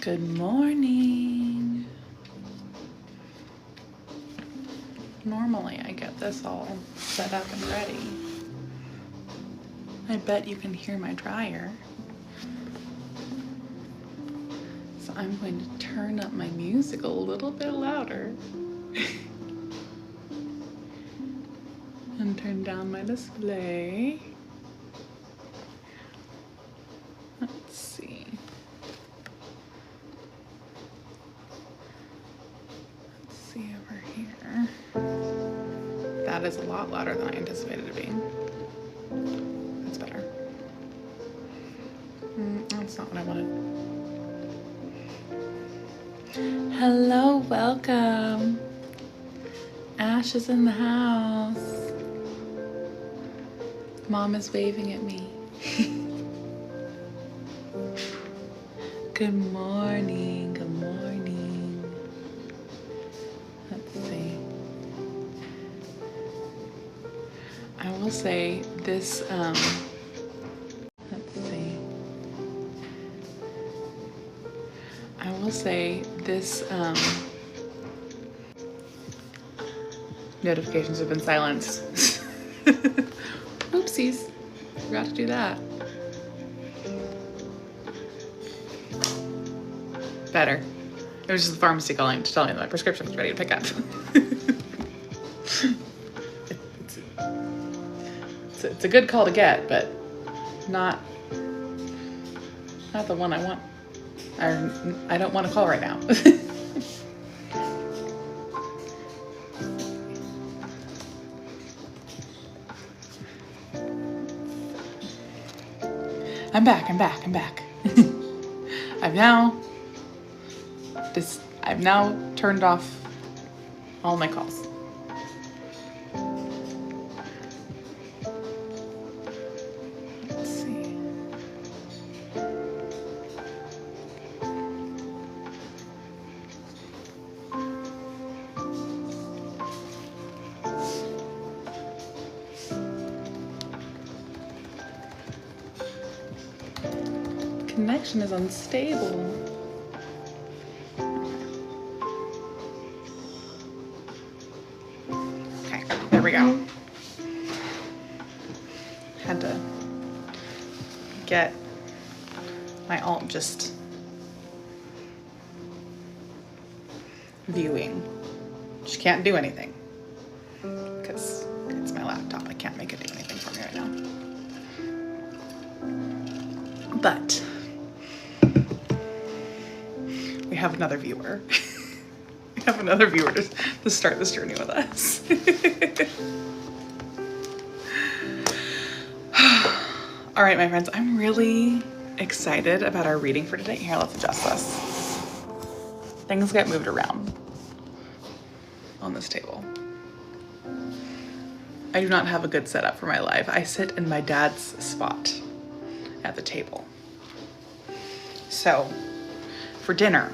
Good morning. Normally I get this all set up and ready. I bet you can hear my dryer. So I'm going to turn up my music a little bit louder and turn down my display. Let's see. Let's see over here. That is a lot louder than I anticipated it being. That's better. That's not what I wanted. Hello, welcome. Ash is in the house. Mom is waving at me. Good morning, good morning. Let's see. I will say this, let's see. I will say this, notifications have been silenced. Oopsies, forgot to do that. Better. It was just the pharmacy calling to tell me that my prescription was ready to pick up. It's a good call to get, but not the one I want. I don't want to call right now. I'm back. I've now turned off all my calls. Let's see. Connection is unstable. Okay, there we go. Had to get my alt just viewing. She can't do anything because it's my laptop. I can't make it do anything for me right now. But we have another viewer. We have another viewer to start this journey with us. All right, my friends, I'm really excited about our reading for today. Here, let's adjust this. Things get moved around on this table. I do not have a good setup for my life. I sit in my dad's spot at the table. So for dinner,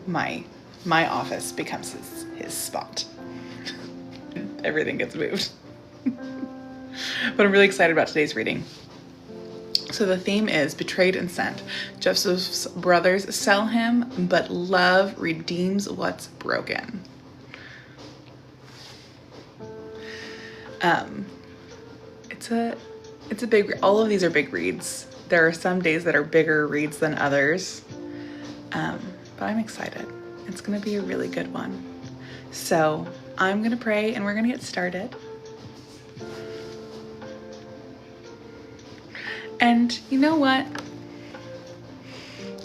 my office becomes his spot. Everything gets moved. But I'm really excited about today's reading. So the theme is betrayed and sent. Joseph's brothers sell him, but love redeems what's broken. It's a big, all of these are big reads. There are some days that are bigger reads than others. But I'm excited. It's gonna be a really good one. So I'm gonna pray and we're gonna get started. And you know what?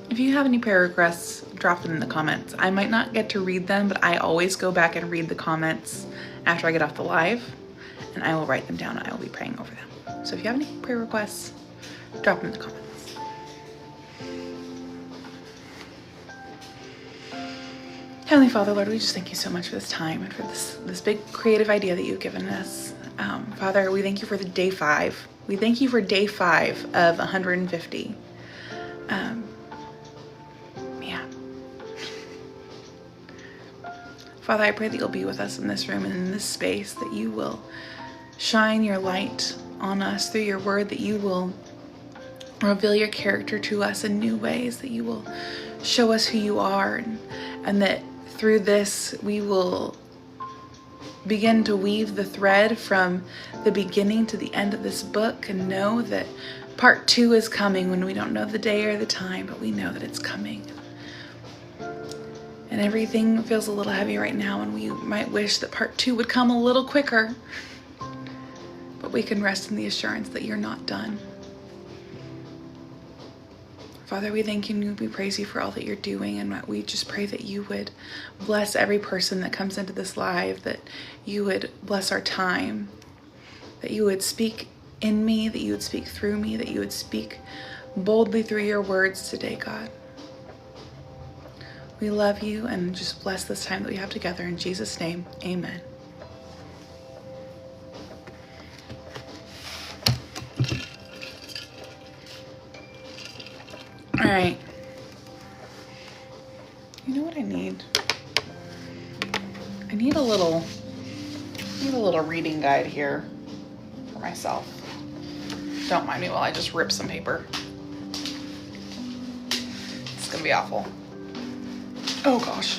If you have any prayer requests, drop them in the comments. I might not get to read them, but I always go back and read the comments after I get off the live, and I will write them down and I will be praying over them. So if you have any prayer requests, drop them in the comments. Heavenly Father, Lord, we just thank you so much for this time and for this big creative idea that you've given us. Father, we thank you for the day 5. We thank you for day 5 of 150. Father, I pray that you'll be with us in this room and in this space, that you will shine your light on us through your word, that you will reveal your character to us in new ways, that you will show us who you are, and that through this we will begin to weave the thread from the beginning to the end of this book, and know that part 2 is coming when we don't know the day or the time, but we know that it's coming. And everything feels a little heavy right now, and we might wish that part 2 would come a little quicker, but we can rest in the assurance that you're not done. Father, we thank you and we praise you for all that you're doing, and we just pray that you would bless every person that comes into this live, that you would bless our time, that you would speak in me, that you would speak through me, that you would speak boldly through your words today, God. We love you, and just bless this time that we have together. In Jesus' name, amen. All right. You know what I need? I need a little reading guide here for myself. Don't mind me while I just rip some paper. It's gonna be awful. Oh gosh.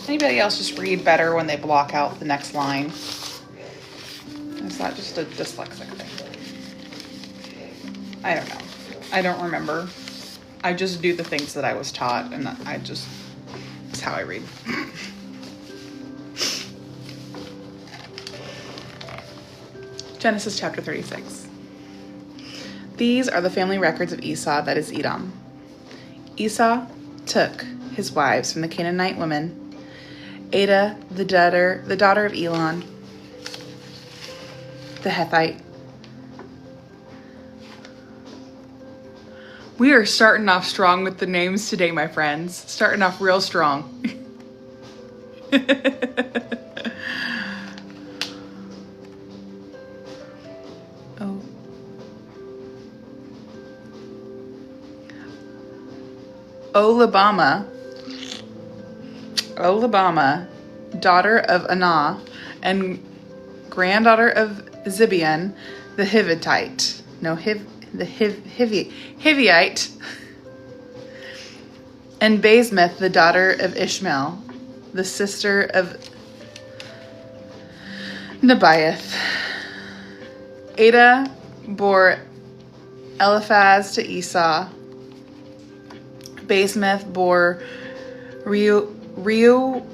Anybody else just read better when they block out the next line? Is that just a dyslexic thing? I don't know. I don't remember. I just do the things that I was taught, and that's how I read. Genesis chapter 36. These are the family records of Esau, that is Edom. Esau took his wives from the Canaanite women, Adah, the daughter of Elon, the Hethite. We are starting off strong with the names today, my friends. Starting off real strong. Oh. Olabama, daughter of Anah, and granddaughter of Zibeon, the Hivite. Hiviite, and Basemath, the daughter of Ishmael, the sister of Nebaioth. Adah bore Eliphaz to Esau. Basemath bore Reuel,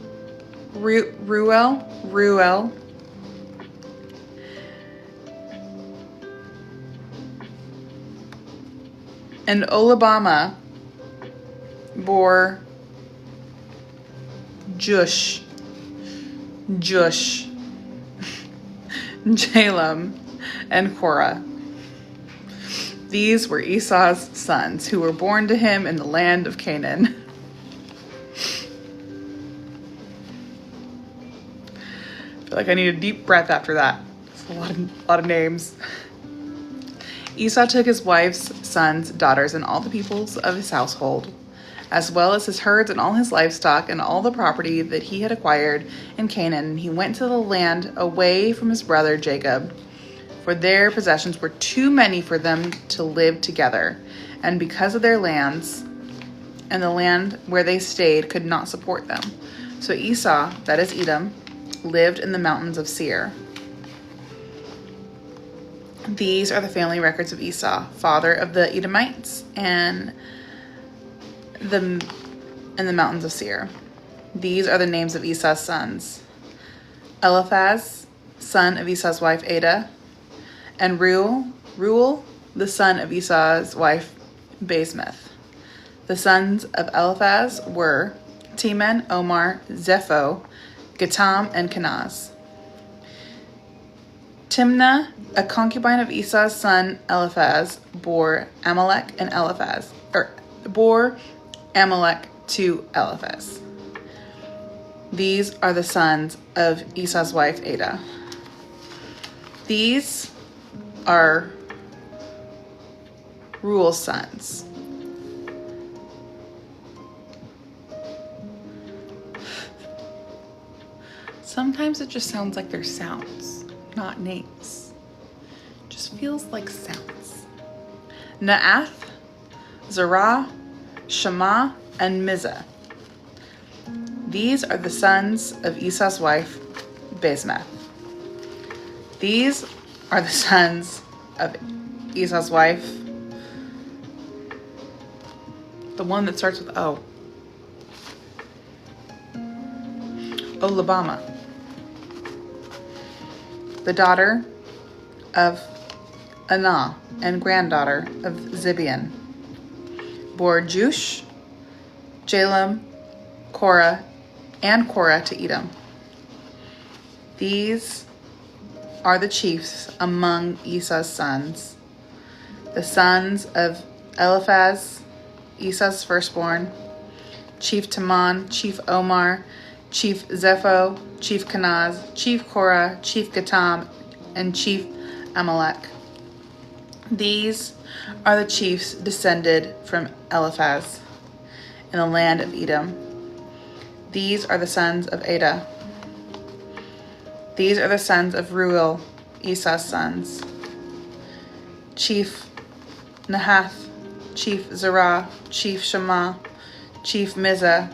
and Olabama bore Jush, Jalem, and Korah. These were Esau's sons, who were born to him in the land of Canaan. I feel like I need a deep breath after that. It's a lot of names. Esau took his wife's sons, daughters, and all the peoples of his household, as well as his herds and all his livestock and all the property that he had acquired in Canaan. He went to the land away from his brother Jacob, for their possessions were too many for them to live together, and because of their lands and the land where they stayed could not support them. So Esau, that is Edom, lived in the mountains of Seir. These are the family records of Esau, father of the Edomites and the mountains of Seir. These are the names of Esau's sons: Eliphaz, son of Esau's wife Adah, and Reuel, the son of Esau's wife Basemath. The sons of Eliphaz were Teman, Omar, Zepho, Gatam, and Kenaz. Timnah, a concubine of Esau's son Eliphaz, bore Amalek to Eliphaz. These are the sons of Esau's wife Adah. These are Reuel's sons. Sometimes it just sounds like they're sounds, not names. Just feels like sounds. Naath, Zerah, Shema, and Mizah. These are the sons of Esau's wife, Basemath. These are the sons of Esau's wife, the one that starts with O. Oholibamah, the daughter of Anah and granddaughter of Zibeon, bore Jush, Jalem, Korah, and Korah to Edom. These are the chiefs among Esau's sons, the sons of Eliphaz, Esau's firstborn, Chief Teman, Chief Omar, Chief Zepho, Chief Kenaz, Chief Korah, Chief Gatam, and Chief Amalek. These are the chiefs descended from Eliphaz in the land of Edom. These are the sons of Adah. These are the sons of Reuel, Esau's sons. Chief Nahath, Chief Zerah, Chief Shema, Chief Mizah.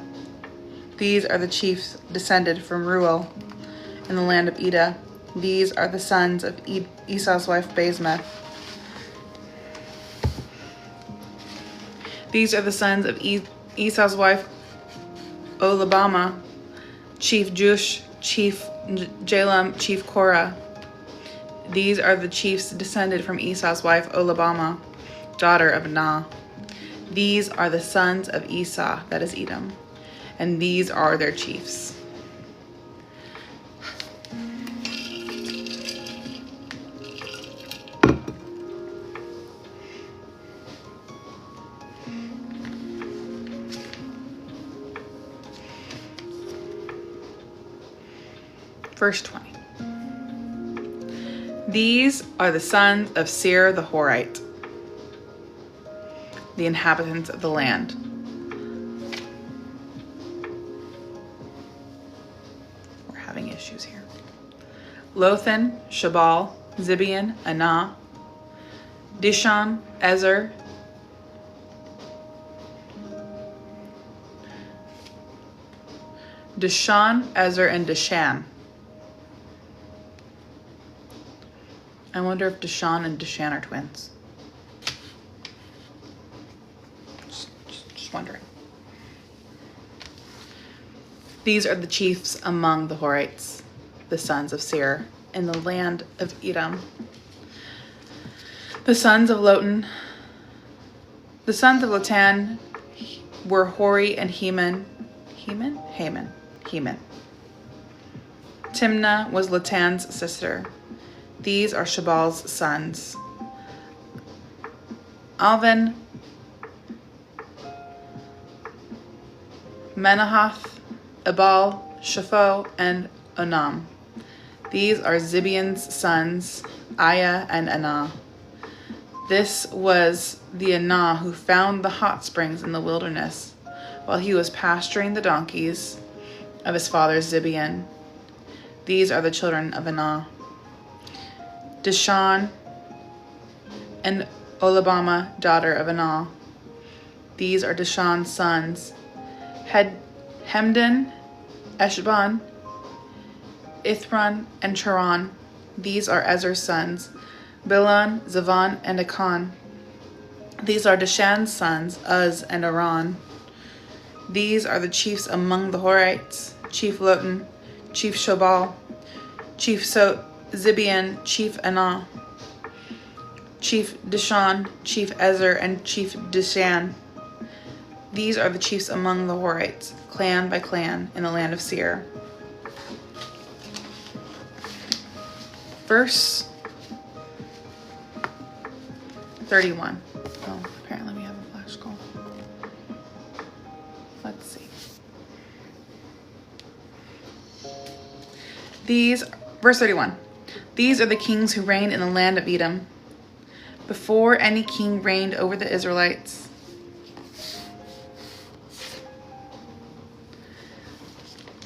These are the chiefs descended from Reuel in the land of Edah. These are the sons of Esau's wife Basemath. These are the sons of Esau's wife Oholibamah, Chief Jush, Chief Jalem, Chief Korah. These are the chiefs descended from Esau's wife Oholibamah, daughter of Anah. These are the sons of Esau, that is Edom, and these are their chiefs. Verse 20. These are the sons of Seir the Horite, the inhabitants of the land. We're having issues here. Lothan, Shabal, Zibeon, Anah, Dishon, Ezer, Dishon, Ezer, and Dishan. I wonder if Dishon and Dishan are twins. Just wondering. These are the chiefs among the Horites, the sons of Seir, in the land of Edom. The sons of Lotan were Hori and Heman. Haman. Timnah was Lotan's sister. These are Shabal's sons. Alvan, Menahath, Ebal, Shapho, and Onam. These are Zibeon's sons, Aya and Anah. This was the Anah who found the hot springs in the wilderness while he was pasturing the donkeys of his father Zibeon. These are the children of Anah. Dishon and Oholibamah, daughter of Anah. These are Dishon's sons. Hemdan, Eshban, Ithran, and Charan. These are Ezer's sons. Bilon, Zavan, and Akan. These are Dishan's sons, Uz and Aran. These are the chiefs among the Horites, Chief Lotan, Chief Shobal, Chief Zibeon, Chief Anah, Chief Dishon, Chief Ezer, and Chief Dishan. These are the chiefs among the Horites, clan by clan, in the land of Seir. Verse 31. Oh, apparently we have a flash call. Let's see. Verse 31. These are the kings who reigned in the land of Edom, before any king reigned over the Israelites.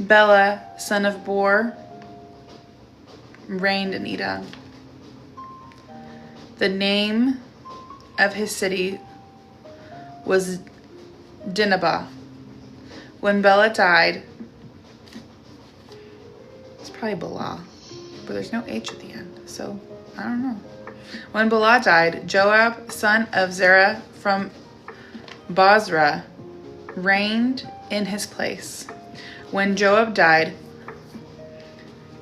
Bela, son of Bor, reigned in Edom. The name of his city was Dinhabah. When Bela died, it's probably Bela, but there's no H at the end, so I don't know. When Bela died, Joab, son of Zerah from Bozrah, reigned in his place. When Joab died,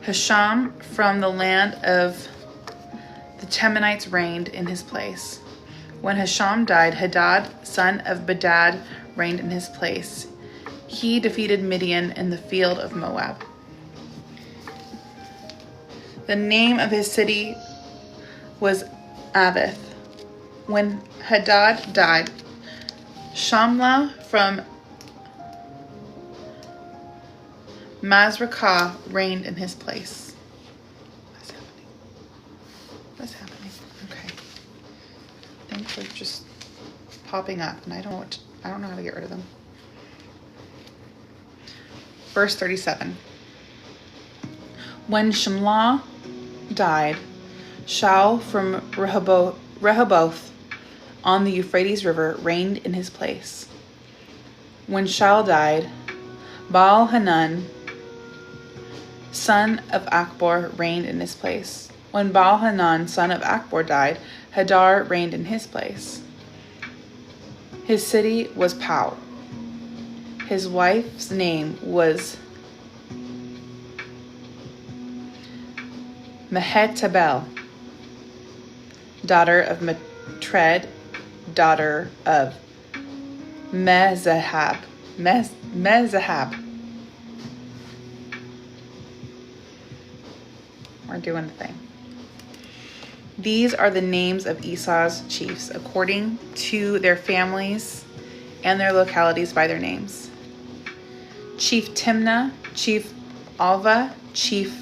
Hisham from the land of the Temanites reigned in his place. When Hisham died, Hadad, son of Bedad, reigned in his place. He defeated Midian in the field of Moab. The name of his city was Avith. When Hadad died, Shamla from Masrekah reigned in his place. What's happening? Okay. Things are just popping up, and I don't know how to get rid of them. Verse 37. When Shimlah died, Shaul from Rehoboth on the Euphrates River reigned in his place. When Shaul died, Baal-Hanan, son of Akbor, reigned in his place. When Baal-Hanan, son of Akbor, died, Hadar reigned in his place. His city was Pau. His wife's name was Mehetabel, daughter of Matred, daughter of Mezahab. We're doing the thing. These are the names of Esau's chiefs, according to their families and their localities by their names. Chief Timnah, Chief Alva, Chief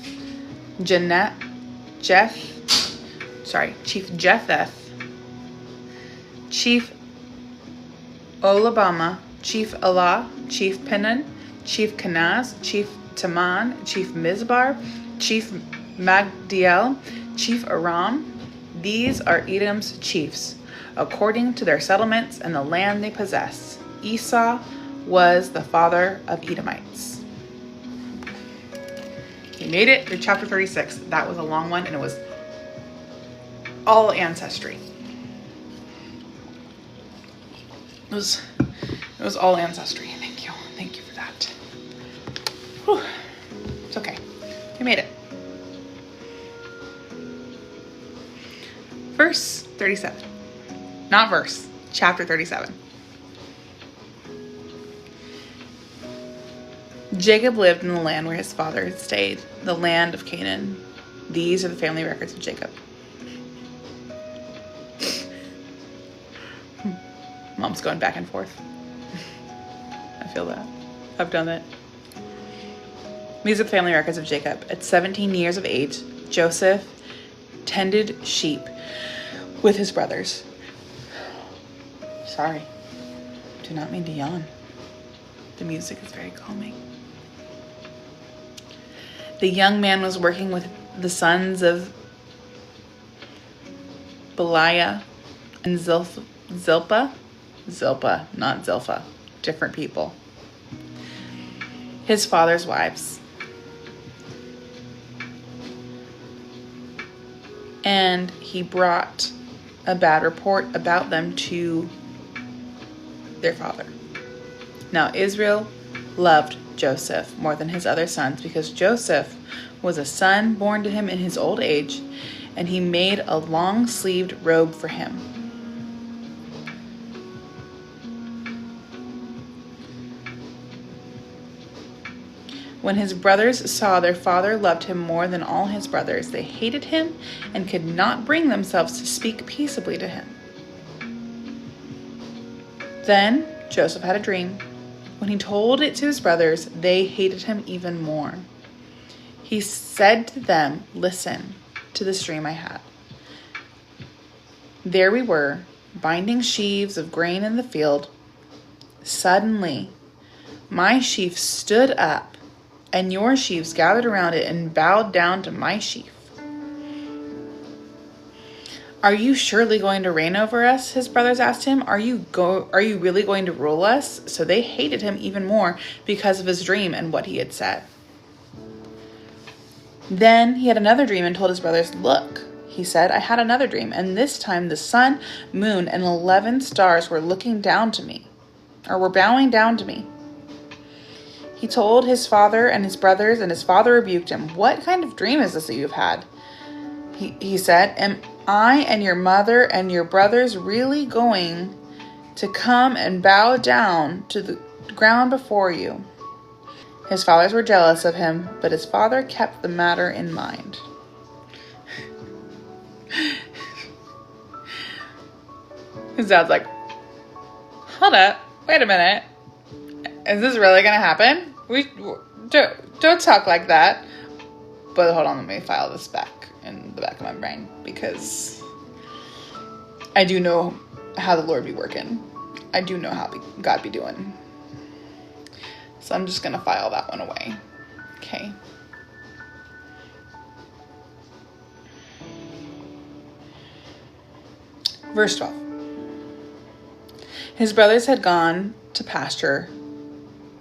Chief Jephthah, Chief Olabama, Chief Allah, Chief Penan, Chief Kenaz, Chief Taman, Chief Mizbar, Chief Magdiel, Chief Aram. These are Edom's chiefs, according to their settlements and the land they possess. Esau was the father of Edomites. We made it through chapter 36. That was a long one, and it was all ancestry. It was all ancestry. Thank you for that. Whew. It's okay. We made it. Verse 37. Not verse. Chapter 37. Jacob lived in the land where his father had stayed, the land of Canaan. These are the family records of Jacob. Mom's going back and forth. I feel that. I've done it. These are the family records of Jacob. At 17 years of age, Joseph tended sheep with his brothers. Sorry. Do not mean to yawn. The music is very calming. The young man was working with the sons of Beliah and Zilpah, not Zilpha, different people. His father's wives. And he brought a bad report about them to their father. Now Israel loved Joseph more than his other sons because Joseph was a son born to him in his old age, and he made a long-sleeved robe for him. When his brothers saw their father loved him more than all his brothers, they hated him and could not bring themselves to speak peaceably to him. Then Joseph had a dream. When he told it to his brothers, they hated him even more. He said to them, "Listen to this dream I had. There we were, binding sheaves of grain in the field. Suddenly, my sheaf stood up and your sheaves gathered around it and bowed down to my sheaf. Are you surely going to reign over us? His brothers asked him. Are you really going to rule us? So they hated him even more because of his dream and what he had said. Then he had another dream and told his brothers, look, he said, I had another dream, and this time the sun, moon, and 11 stars were looking down to me, or were bowing down to me. He told his father and his brothers, and his father rebuked him. What kind of dream is this that you've had? He said, am I and your mother and your brothers really going to come and bow down to the ground before you? His fathers were jealous of him, but his father kept the matter in mind. His dad's like, hold up, wait a minute. Is this really going to happen? We don't talk like that. But hold on, let me file this back in the back of my brain, because I do know how the Lord be working. I do know how God be doing. So I'm just going to file that one away. Okay. Verse 12. His brothers had gone to pasture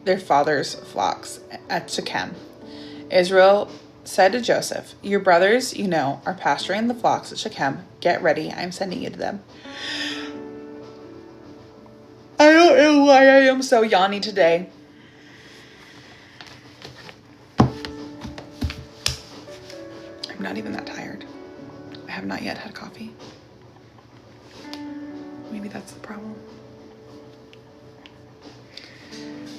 their father's flocks at Shechem. Israel said to Joseph, your brothers, are pasturing the flocks at Shechem. Get ready. I'm sending you to them. I don't know why I am so yawny today. I'm not even that tired. I have not yet had coffee. Maybe that's the problem.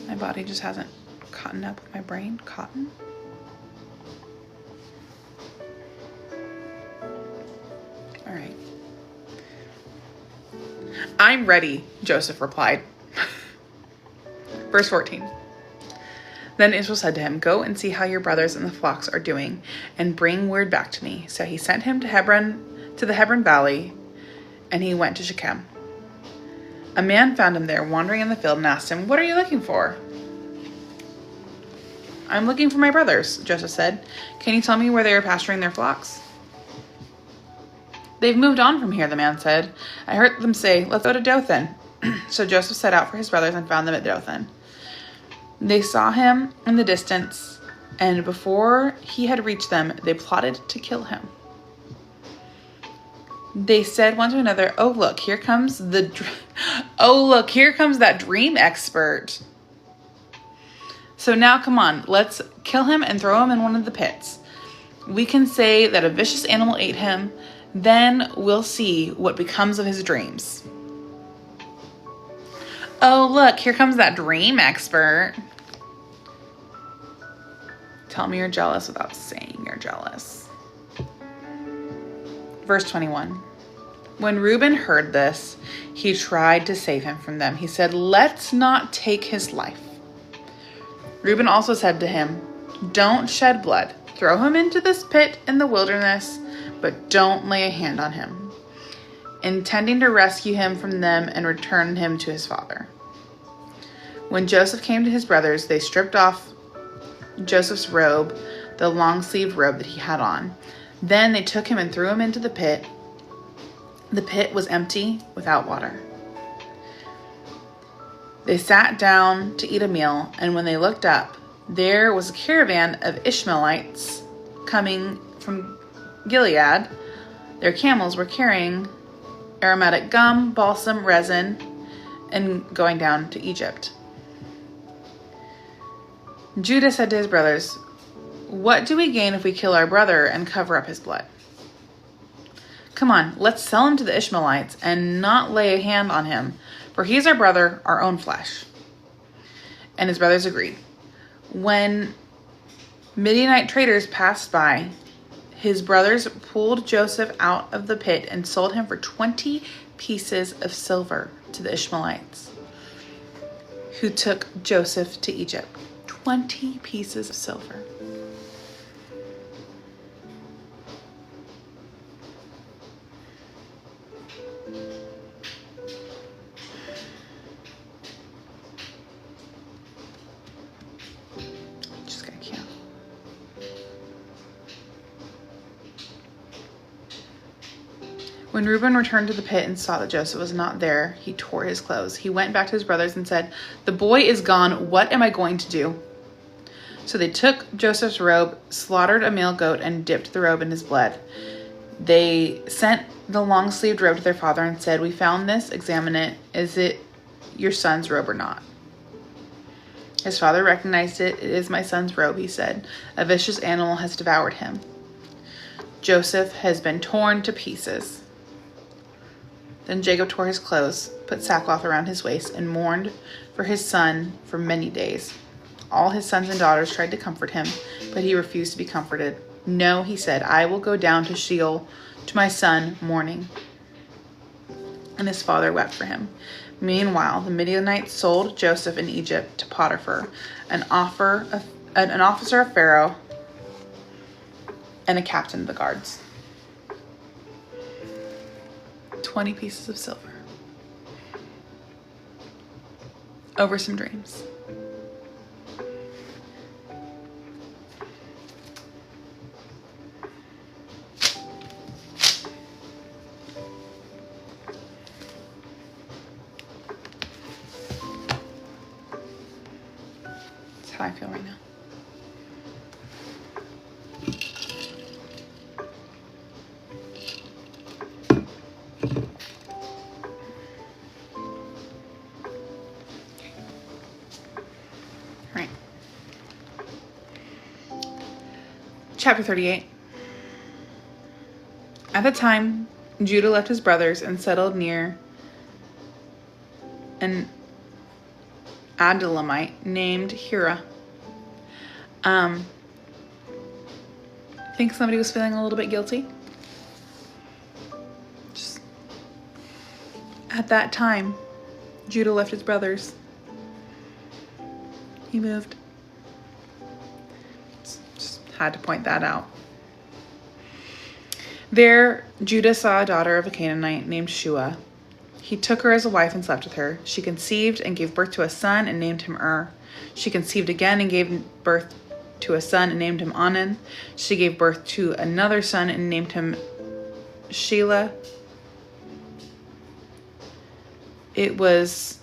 My body just hasn't caught up with my brain. Cotton? All right. I'm ready, Joseph replied. Verse 14. Then Israel said to him, go and see how your brothers and the flocks are doing, and bring word back to me. So he sent him to the Hebron Valley, and he went to Shechem. A man found him there, wandering in the field, and asked him, what are you looking for? I'm looking for my brothers, Joseph said. Can you tell me where they are pasturing their flocks? They've moved on from here, the man said. I heard them say, let's go to Dothan. So Joseph set out for his brothers and found them at Dothan. They saw him in the distance, and before he had reached them, they plotted to kill him. They said one to another, oh, look, here comes that dream expert. So now, come on, let's kill him and throw him in one of the pits. We can say that a vicious animal ate him. Then we'll see what becomes of his dreams. Oh, look, here comes that dream expert. Tell me you're jealous without saying you're jealous. Verse 21. When Reuben heard this, he tried to save him from them. He said, let's not take his life. Reuben also said to him, don't shed blood. Throw him into this pit in the wilderness, but don't lay a hand on him, intending to rescue him from them and return him to his father. When Joseph came to his brothers, they stripped off Joseph's robe, the long-sleeved robe that he had on. Then they took him and threw him into the pit. The pit was empty, without water. They sat down to eat a meal, and when they looked up, there was a caravan of Ishmaelites coming from Gilead. Their camels were carrying aromatic gum, balsam, resin, and going down to Egypt. Judah said to his brothers, what do we gain if we kill our brother and cover up his blood? Come on, let's sell him to the Ishmaelites and not lay a hand on him, for he is our brother, our own flesh. And his brothers agreed. When Midianite traders passed by, his brothers pulled Joseph out of the pit and sold him for 20 pieces of silver to the Ishmaelites, who took Joseph to Egypt. 20 pieces of silver. Just gotta count. When Reuben returned to the pit and saw that Joseph was not there, he tore his clothes. He went back to his brothers and said, "The boy is gone. What am I going to do?" So they took Joseph's robe, slaughtered a male goat, and dipped the robe in his blood. They sent the long-sleeved robe to their father and said, "We found this. Examine it. Is it your son's robe or not?" His father recognized it. "It is my son's robe," he said. "A vicious animal has devoured him. Joseph has been torn to pieces." Then Jacob tore his clothes, put sackcloth around his waist, and mourned for his son for many days. All his sons and daughters tried to comfort him, but he refused to be comforted. "No," he said, "I will go down to Sheol to my son mourning." And his father wept for him. Meanwhile, the Midianites sold Joseph in Egypt to Potiphar, an officer of Pharaoh and a captain of the guards. 20 pieces of silver over some dreams. That's how I feel right now. Right. Chapter 38. At the time, Judah left his brothers and settled near an Adullamite named Hira. Think somebody was feeling a little bit guilty? Just at that time, Judah left his brothers. He moved. Just had to point that out. There, Judah saw a daughter of a Canaanite named Shua. He took her as a wife and slept with her. She conceived and gave birth to a son and named him She conceived again and gave birth to a son and named him Onan. She gave birth to another son and named him Shelah. It was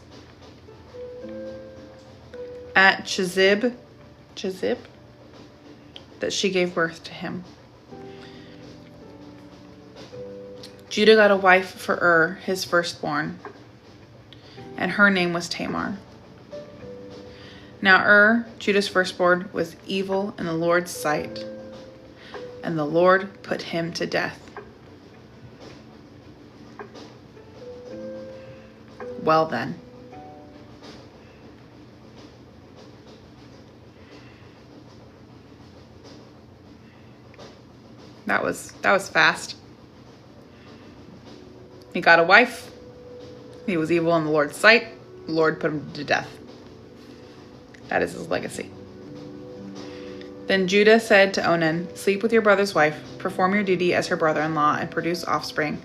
at Chizib that she gave birth to him. Judah got a wife for his firstborn, and her name was Tamar. Now Judah's firstborn, was evil in the Lord's sight, and the Lord put him to death. Well then. That was fast. He got a wife. He was evil in the Lord's sight. The Lord put him to death. That is his legacy. Then Judah said to Onan, "Sleep with your brother's wife, perform your duty as her brother-in-law, and produce offspring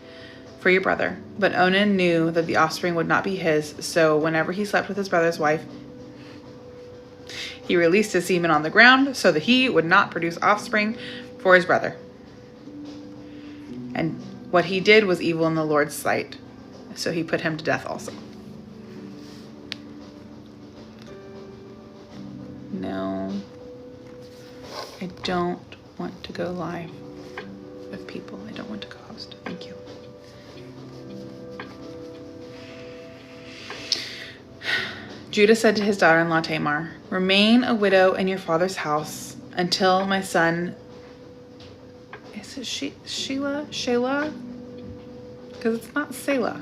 for your brother." But Onan knew that the offspring would not be his, so whenever he slept with his brother's wife, he released his semen on the ground so that he would not produce offspring for his brother. And what he did was evil in the Lord's sight, so he put him to death also. No, I don't want to go live with people. I don't want to co-host. Thank you. Judah said to his daughter-in-law Tamar, "Remain a widow in your father's house until my son..." Is it Shelah? Because it's not Selah.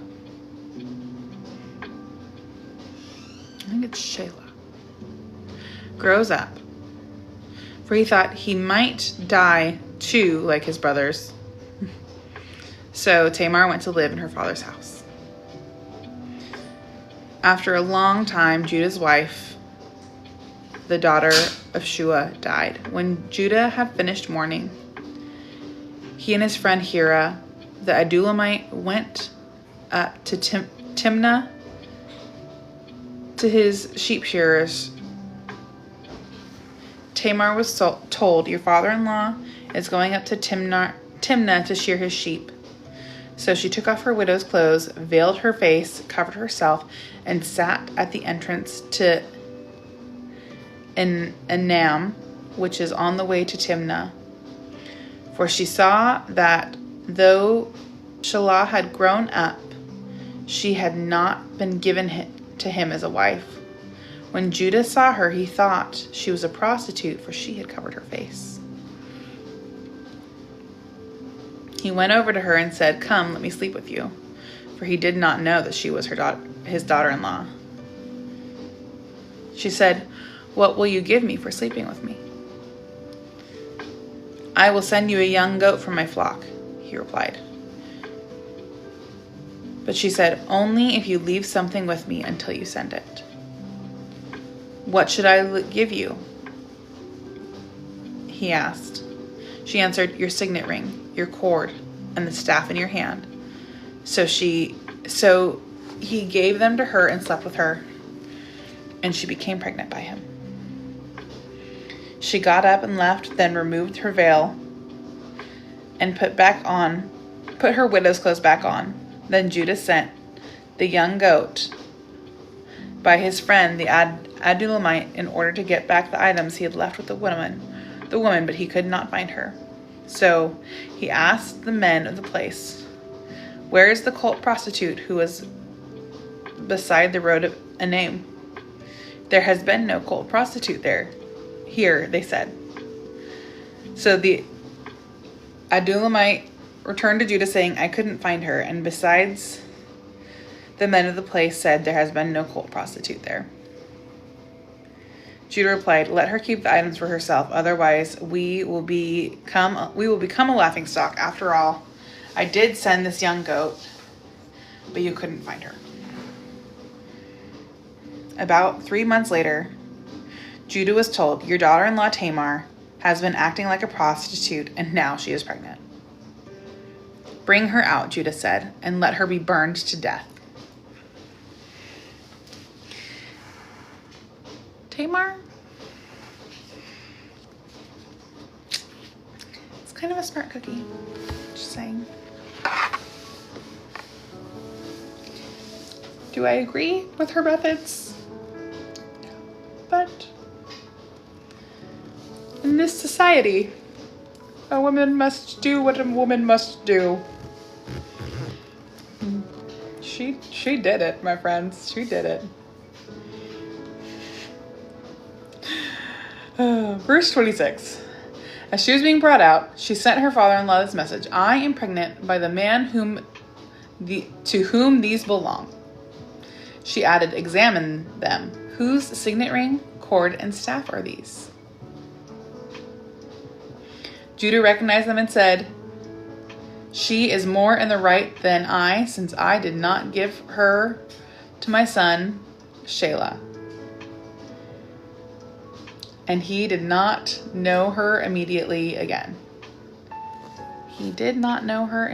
I think it's Shelah. Grows up. For he thought he might die too, like his brothers. So Tamar went to live in her father's house. After a long time, Judah's wife, the daughter of Shua, died. When Judah had finished mourning, he and his friend Hira, the Adullamite, went up to Timnah to his sheep shearers. Tamar was told, "Your father-in-law is going up to Timnah to shear his sheep." So she took off her widow's clothes, veiled her face, covered herself, and sat at the entrance to Enam, which is on the way to Timnah. For she saw that though Shelah had grown up, she had not been given to him as a wife. When Judah saw her, he thought she was a prostitute, for she had covered her face. He went over to her and said, "Come, let me sleep with you," for he did not know that she was his daughter-in-law. She said, "What will you give me for sleeping with me?" "I will send you a young goat from my flock," he replied. But she said, "Only if you leave something with me until you send it." "What should I give you?" he asked. She answered, "Your signet ring, your cord, and the staff in your hand." So he gave them to her and slept with her, and she became pregnant by him. She got up and left, then removed her veil and put her widow's clothes back on. Then Judah sent the young goat by his friend the Adulamite in order to get back the items he had left with the woman, but he could not find her. So he asked the men of the place, "Where is the cult prostitute who was beside the road of Enam?" "There has been no cult prostitute here," they said. So the Adulamite returned to Judah saying, "I couldn't find her, and besides, the men of the place said there has been no cult prostitute there." Judah replied, "Let her keep the items for herself, otherwise we will become a laughingstock. After all, I did send this young goat, but you couldn't find her." About 3 months later, Judah was told, "Your daughter-in-law Tamar has been acting like a prostitute, and now she is pregnant." "Bring her out," Judah said, "and let her be burned to death." Tamar? It's kind of a smart cookie. Just saying. Do I agree with her methods? No. But in this society, a woman must do what a woman must do. She did it, my friends. She did it. Verse 26. As she was being brought out, she sent her father-in-law this message: "I am pregnant by the man to whom these belong." She added, "Examine them. Whose signet ring, cord, and staff are these?" Judah recognized them and said, "She is more in the right than I, since I did not give her to my son Shelah." And he did not know her immediately again. He did not know her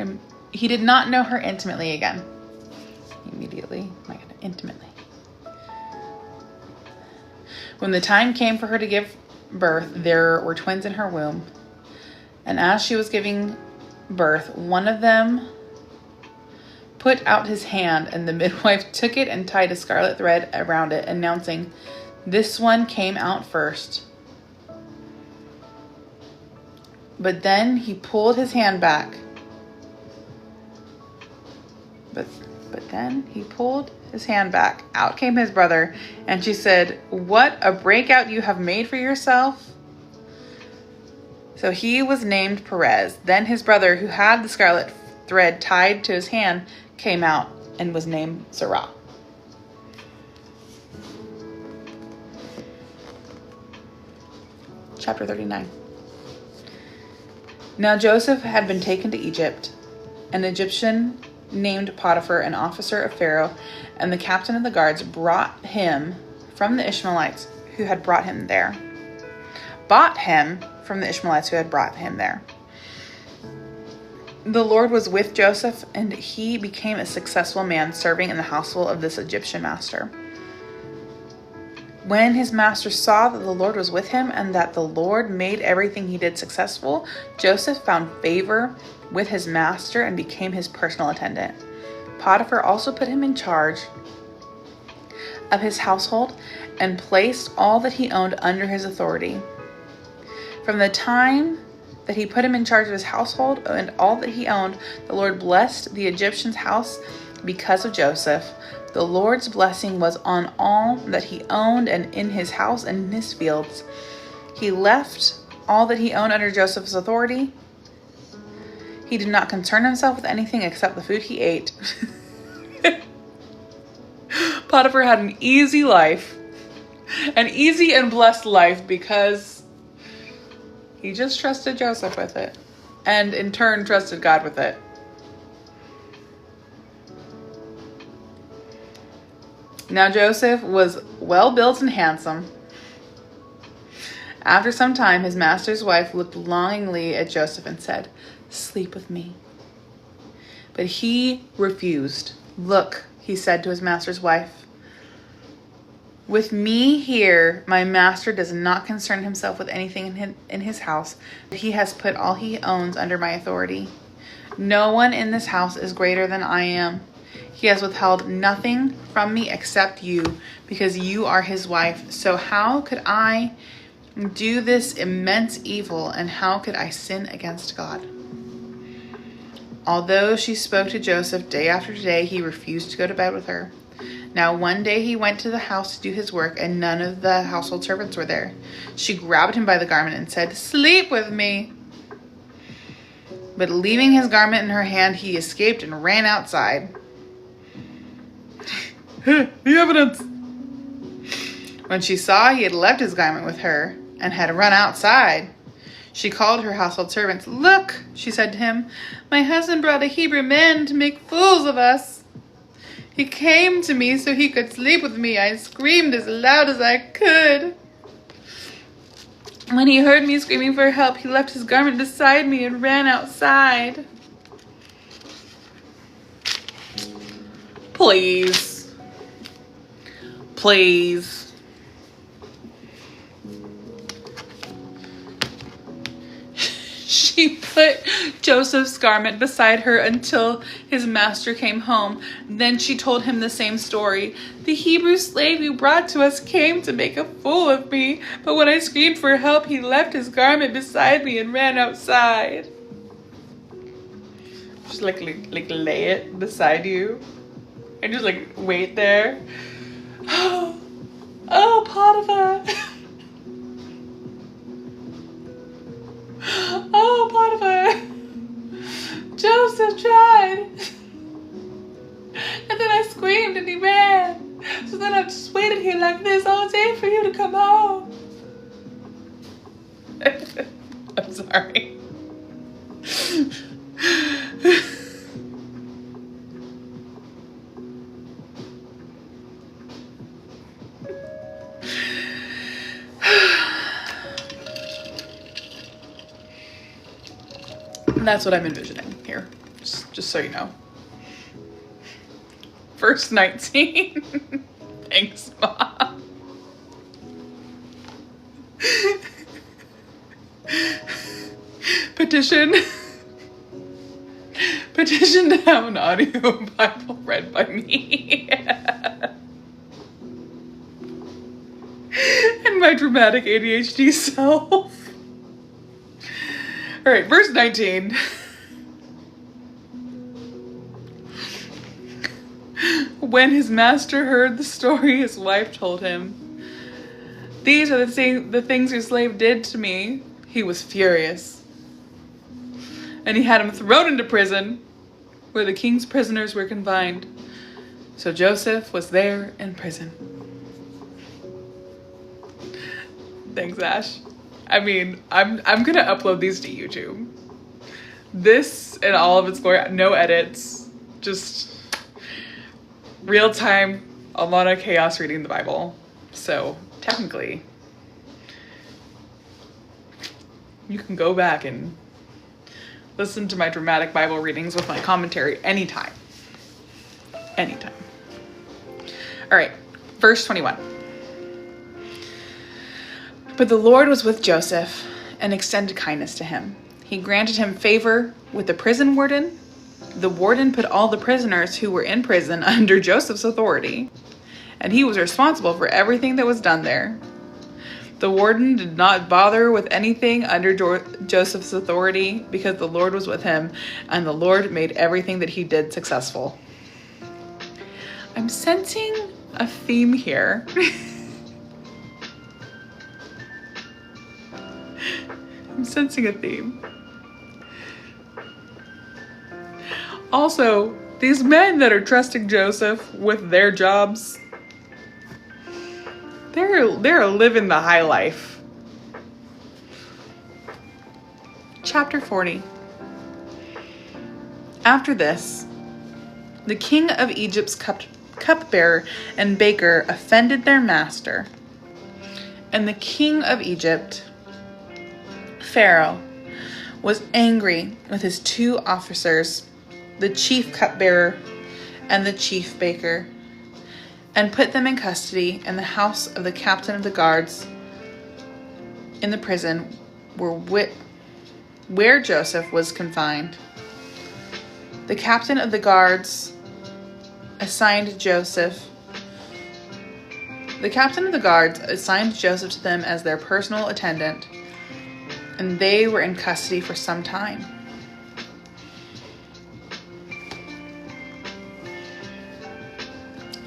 intimately again. Immediately, my God, intimately. When the time came for her to give birth, there were twins in her womb. And as she was giving birth, one of them put out his hand, and the midwife took it and tied a scarlet thread around it, announcing, "This one came out first." But then he pulled his hand back. But then he pulled his hand back. Out came his brother, and she said, "What a breakout you have made for yourself." So he was named Perez. Then his brother, who had the scarlet thread tied to his hand, came out and was named Zerah. Chapter 39. Now Joseph had been taken to Egypt. An Egyptian named Potiphar, an officer of Pharaoh, and the captain of the guards brought him from the Ishmaelites who had brought him there. The Lord was with Joseph, and he became a successful man serving in the household of this Egyptian master. When his master saw that the Lord was with him and that the Lord made everything he did successful, Joseph found favor with his master and became his personal attendant. Potiphar also put him in charge of his household and placed all that he owned under his authority. From the time that he put him in charge of his household and all that he owned, the Lord blessed the Egyptian's house because of Joseph. The Lord's blessing was on all that he owned and in his house and in his fields. He left all that he owned under Joseph's authority. He did not concern himself with anything except the food he ate. Potiphar had an easy life, an easy and blessed life, because he just trusted Joseph with it, and in turn trusted God with it. Now Joseph was well built and handsome. After some time, his master's wife looked longingly at Joseph and said, "Sleep with me." But he refused. "Look," he said to his master's wife, "with me here, my master does not concern himself with anything in his house. He has put all he owns under my authority. No one in this house is greater than I am. He has withheld nothing from me except you, because you are his wife. So how could I do this immense evil, and how could I sin against God?" Although she spoke to Joseph day after day, he refused to go to bed with her. Now one day he went to the house to do his work, and none of the household servants were there. She grabbed him by the garment and said, "Sleep with me." But leaving his garment in her hand, he escaped and ran outside. The evidence. When she saw he had left his garment with her and had run outside, she called her household servants. "Look," she said to him, "my husband brought a Hebrew man to make fools of us. He came to me so he could sleep with me. I screamed as loud as I could. When he heard me screaming for help, he left his garment beside me and ran outside." Please. Please. She put Joseph's garment beside her until his master came home. Then she told him the same story. "The Hebrew slave you brought to us came to make a fool of me, but when I screamed for help, he left his garment beside me and ran outside." Just like lay it beside you and just like wait there. Oh, Potiphar. Oh, Potiphar. Joseph tried. And then I screamed and he ran. So then I've just waited here like this all day for you to come home. I'm sorry. That's what I'm envisioning here, just so you know. Verse 19. Thanks, Mom. Petition to have an audio Bible read by me. And my dramatic ADHD self. All right, verse 19. When his master heard the story his wife told him, "These are the things your slave did to me," he was furious. And he had him thrown into prison, where the king's prisoners were confined. So Joseph was there in prison. Thanks, Ash. I mean, I'm gonna upload these to YouTube. This and all of its glory, no edits, just real time, a lot of chaos reading the Bible. So technically, you can go back and listen to my dramatic Bible readings with my commentary anytime. Anytime. All right, verse 21. But the Lord was with Joseph and extended kindness to him. He granted him favor with the prison warden. The warden put all the prisoners who were in prison under Joseph's authority, and he was responsible for everything that was done there. The warden did not bother with anything under Joseph's authority because the Lord was with him, and the Lord made everything that he did successful. I'm sensing a theme here. I'm sensing a theme. Also, these men that are trusting Joseph with their jobs, they're living the high life. Chapter 40. After this, the king of Egypt's cupbearer and baker offended their master, and the king of Egypt, Pharaoh, was angry with his 2 officers, the chief cupbearer and the chief baker, and put them in custody in the house of the captain of the guards in the prison where Joseph was confined. The captain of the guards assigned Joseph to them as their personal attendant, and they were in custody for some time.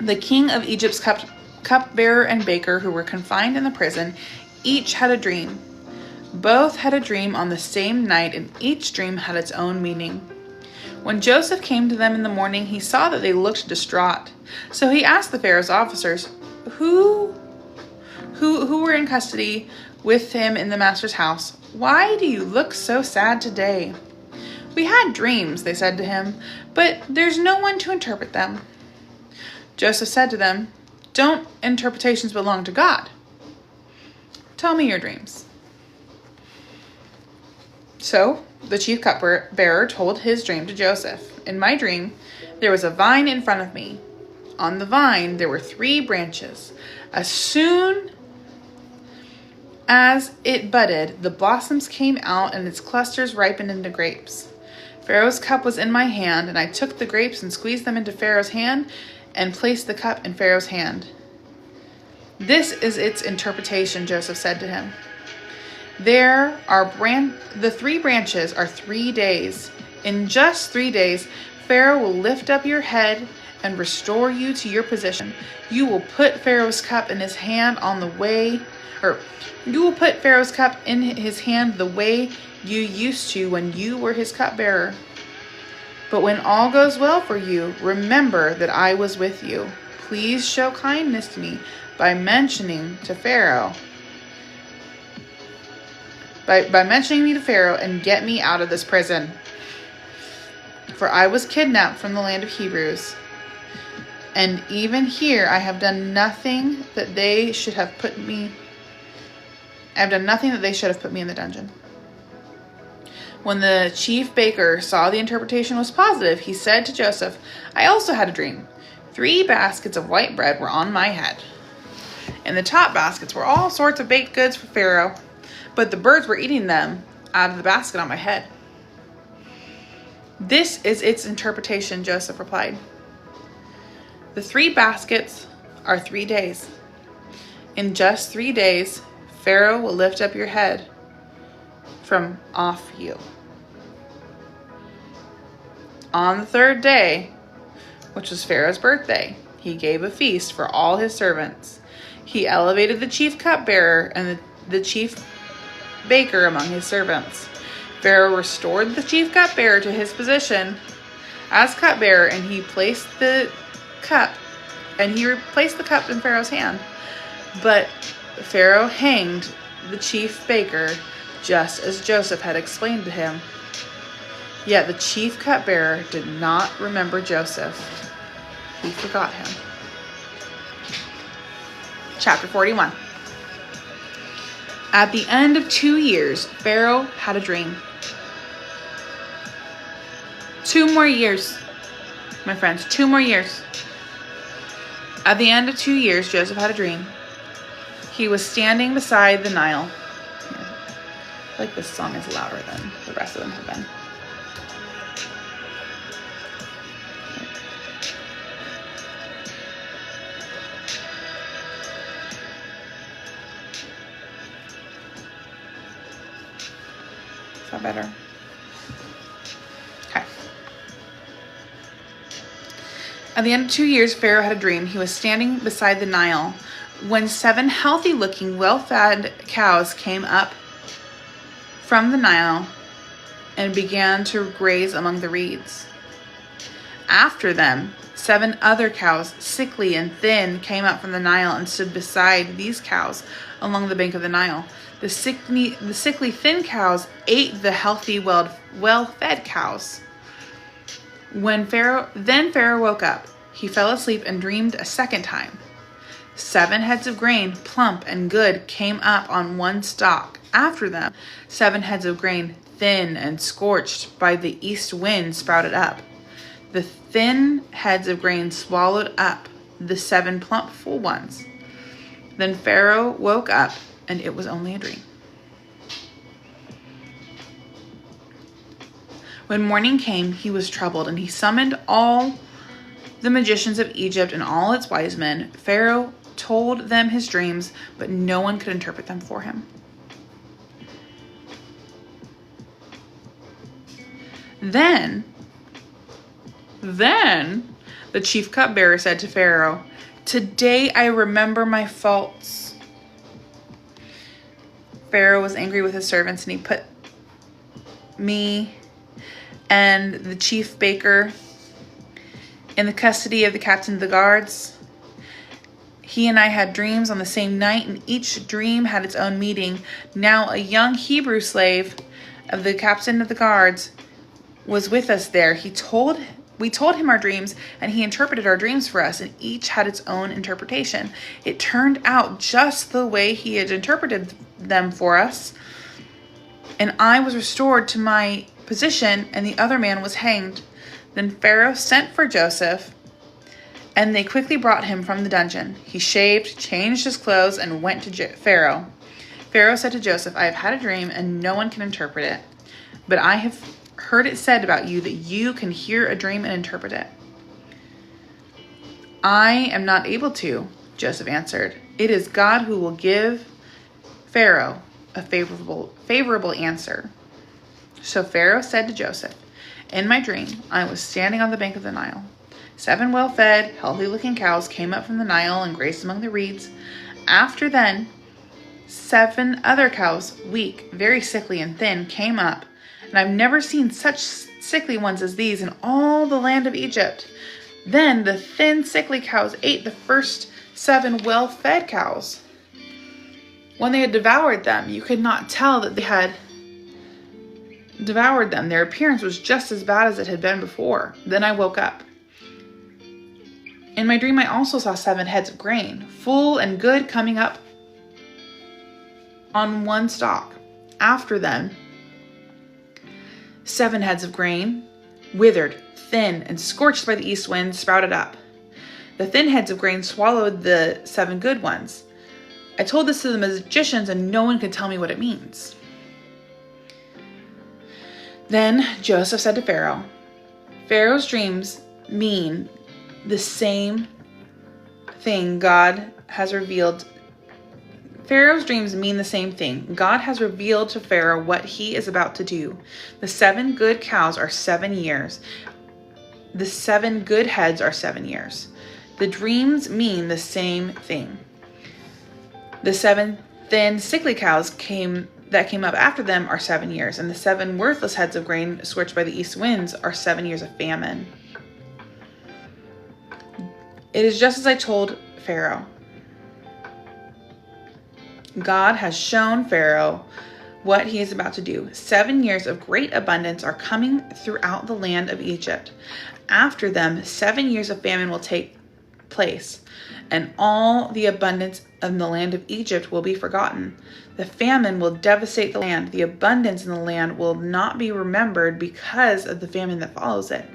The king of Egypt's cupbearer and baker, who were confined in the prison, each had a dream. Both had a dream on the same night, and each dream had its own meaning. When Joseph came to them in the morning, he saw that they looked distraught. So he asked the Pharaoh's officers, who were in custody with him in the master's house, "Why do you look so sad today?" "We had dreams," they said to him, "but there's no one to interpret them." Joseph said to them, "Don't interpretations belong to God? Tell me your dreams." So the chief cupbearer told his dream to Joseph. "In my dream, there was a vine in front of me. On the vine, there were 3 branches. As soon as it budded, the blossoms came out and its clusters ripened into grapes. Pharaoh's cup was in my hand, and I took the grapes and squeezed them into Pharaoh's hand and placed the cup in Pharaoh's hand." "This is its interpretation," Joseph said to him. The 3 branches are 3 days. In just 3 days, Pharaoh will lift up your head and restore you to your position. You will put Pharaoh's cup in his hand the way you used to when you were his cupbearer. But when all goes well for you, remember that I was with you. Please show kindness to me by mentioning me to Pharaoh and get me out of this prison. For I was kidnapped from the land of Hebrews, and even here I have done nothing that they should have put me in the dungeon." When the chief baker saw the interpretation was positive, he said to Joseph, "I also had a dream. 3 baskets of white bread were on my head. In the top baskets were all sorts of baked goods for Pharaoh, but the birds were eating them out of the basket on my head." "This is its interpretation," Joseph replied. "The 3 baskets are 3 days. In just 3 days, Pharaoh will lift up your head from off you. On the 3rd day, which was Pharaoh's birthday, he gave a feast for all his servants. He elevated the chief cupbearer and the chief baker among his servants. Pharaoh restored the chief cupbearer to his position as cupbearer, and he replaced the cup in Pharaoh's hand. But Pharaoh hanged the chief baker just as Joseph had explained to him. Yet the chief cupbearer did not remember Joseph. He forgot him." Chapter 41. At the end of 2 years, Pharaoh had a dream. 2 more years, my friends, 2 more years. At the end of 2 years, Joseph had a dream. He was standing beside the Nile. Here. I feel like this song is louder than the rest of them have been. Is that better? Okay. At the end of 2 years, Pharaoh had a dream. He was standing beside the Nile when 7 healthy-looking, well-fed cows came up from the Nile and began to graze among the reeds. After them, 7 other cows, sickly and thin, came up from the Nile and stood beside these cows along the bank of the Nile. The sickly, thin cows ate the healthy, well-fed cows. Then Pharaoh woke up. He fell asleep and dreamed a second time. 7 heads of grain, plump and good, came up on one stalk. After them, 7 heads of grain, thin and scorched by the east wind, sprouted up. The thin heads of grain swallowed up the 7 plump, full ones. Then Pharaoh woke up, and it was only a dream. When morning came, he was troubled, and he summoned all the magicians of Egypt and all its wise men. Pharaoh told them his dreams, but no one could interpret them for him. Then the chief cupbearer said to Pharaoh, "Today I remember my faults." Pharaoh was angry with his servants, and he put me and the chief baker in the custody of the captain of the guards. He and I had dreams on the same night, and each dream had its own meaning. Now a young Hebrew slave of the captain of the guards was with us there. We told him our dreams, and he interpreted our dreams for us, and each had its own interpretation. It turned out just the way he had interpreted them for us, and I was restored to my position, and the other man was hanged. Then Pharaoh sent for Joseph, and they quickly brought him from the dungeon. He shaved, changed his clothes, and went to Pharaoh. Pharaoh said to Joseph, "I have had a dream, and no one can interpret it. But I have heard it said about you that you can hear a dream and interpret it." "I am not able to," Joseph answered. "It is God who will give Pharaoh a favorable answer." So Pharaoh said to Joseph, "In my dream, I was standing on the bank of the Nile. 7 well-fed, healthy-looking cows came up from the Nile and grazed among the reeds. After then, 7 other cows, weak, very sickly and thin, came up, and I've never seen such sickly ones as these in all the land of Egypt. Then the thin, sickly cows ate the first 7 well-fed cows. When they had devoured them, you could not tell that they had devoured them. Their appearance was just as bad as it had been before. Then I woke up. In my dream, I also saw 7 heads of grain, full and good, coming up on one stalk. After them, 7 heads of grain, withered, thin, and scorched by the east wind, sprouted up. The thin heads of grain swallowed the 7 good ones. I told this to the magicians, and no one could tell me what it means." Then Joseph said to Pharaoh, "Pharaoh's dreams mean the same thing God has revealed. Pharaoh's dreams mean the same thing. God has revealed to Pharaoh what he is about to do. The 7 good cows are 7 years. The 7 good heads are 7 years. The dreams mean the same thing. The 7 thin, sickly cows that came up after them are 7 years, and the 7 worthless heads of grain scorched by the east winds are 7 years of famine. It is just as I told Pharaoh. God has shown Pharaoh what he is about to do. 7 years of great abundance are coming throughout the land of Egypt. After them, 7 years of famine will take place, and all the abundance of the land of Egypt will be forgotten. The famine will devastate the land. The abundance in the land will not be remembered because of the famine that follows it,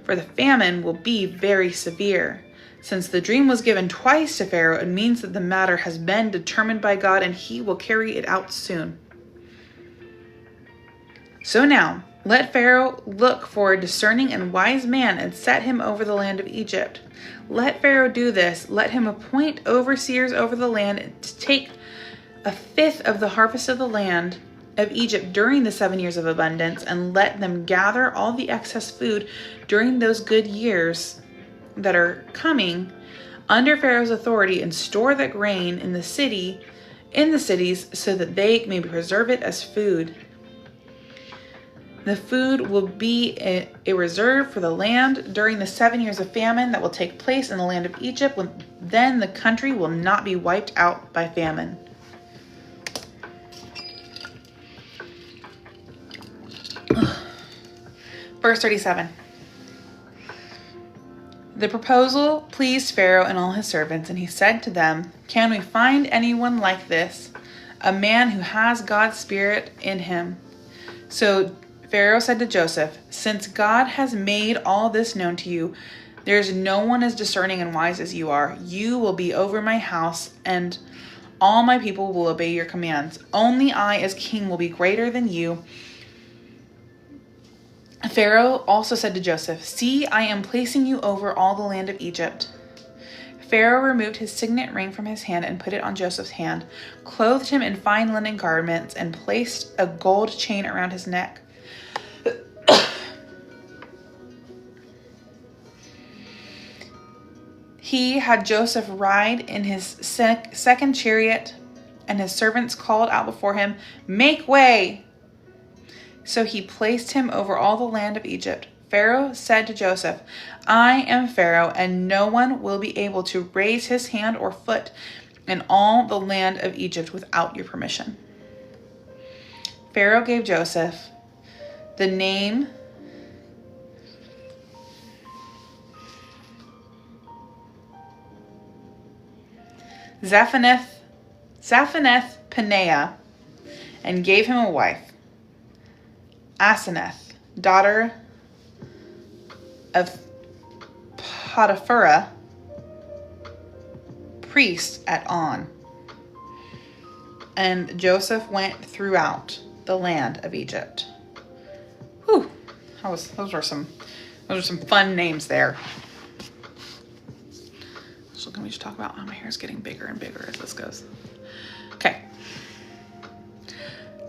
for the famine will be very severe. Since the dream was given twice to Pharaoh, it means that the matter has been determined by God and he will carry it out soon. So now, let Pharaoh look for a discerning and wise man and set him over the land of Egypt. Let Pharaoh do this. Let him appoint overseers over the land to take a fifth of the harvest of the land of Egypt during the 7 years of abundance, and let them gather all the excess food during those good years that are coming under Pharaoh's authority, and store that grain in the cities so that they may preserve it as food. The food will be a reserve for the land during the 7 years of famine that will take place in the land of Egypt. Then the country will not be wiped out by famine. Verse 37. The proposal pleased Pharaoh and all his servants, and he said to them, "Can we find anyone like this, a man who has God's Spirit in him?" So Pharaoh said to Joseph, "Since God has made all this known to you, there is no one as discerning and wise as you are. You will be over my house, and all my people will obey your commands. Only I as king will be greater than you." Pharaoh also said to Joseph, "See, I am placing you over all the land of Egypt." Pharaoh removed his signet ring from his hand and put it on Joseph's hand, clothed him in fine linen garments, and placed a gold chain around his neck. He had Joseph ride in his second chariot, and his servants called out before him, "Make way!" So he placed him over all the land of Egypt. Pharaoh said to Joseph, "I am Pharaoh, and no one will be able to raise his hand or foot in all the land of Egypt without your permission." Pharaoh gave Joseph the name Zaphaneth-Paneah, and gave him a wife, Asenath, daughter of Potiphera, priest at On. And Joseph went throughout the land of Egypt. Whew, those are some fun names there. So can we just talk about how my hair is getting bigger and bigger as this goes? Okay.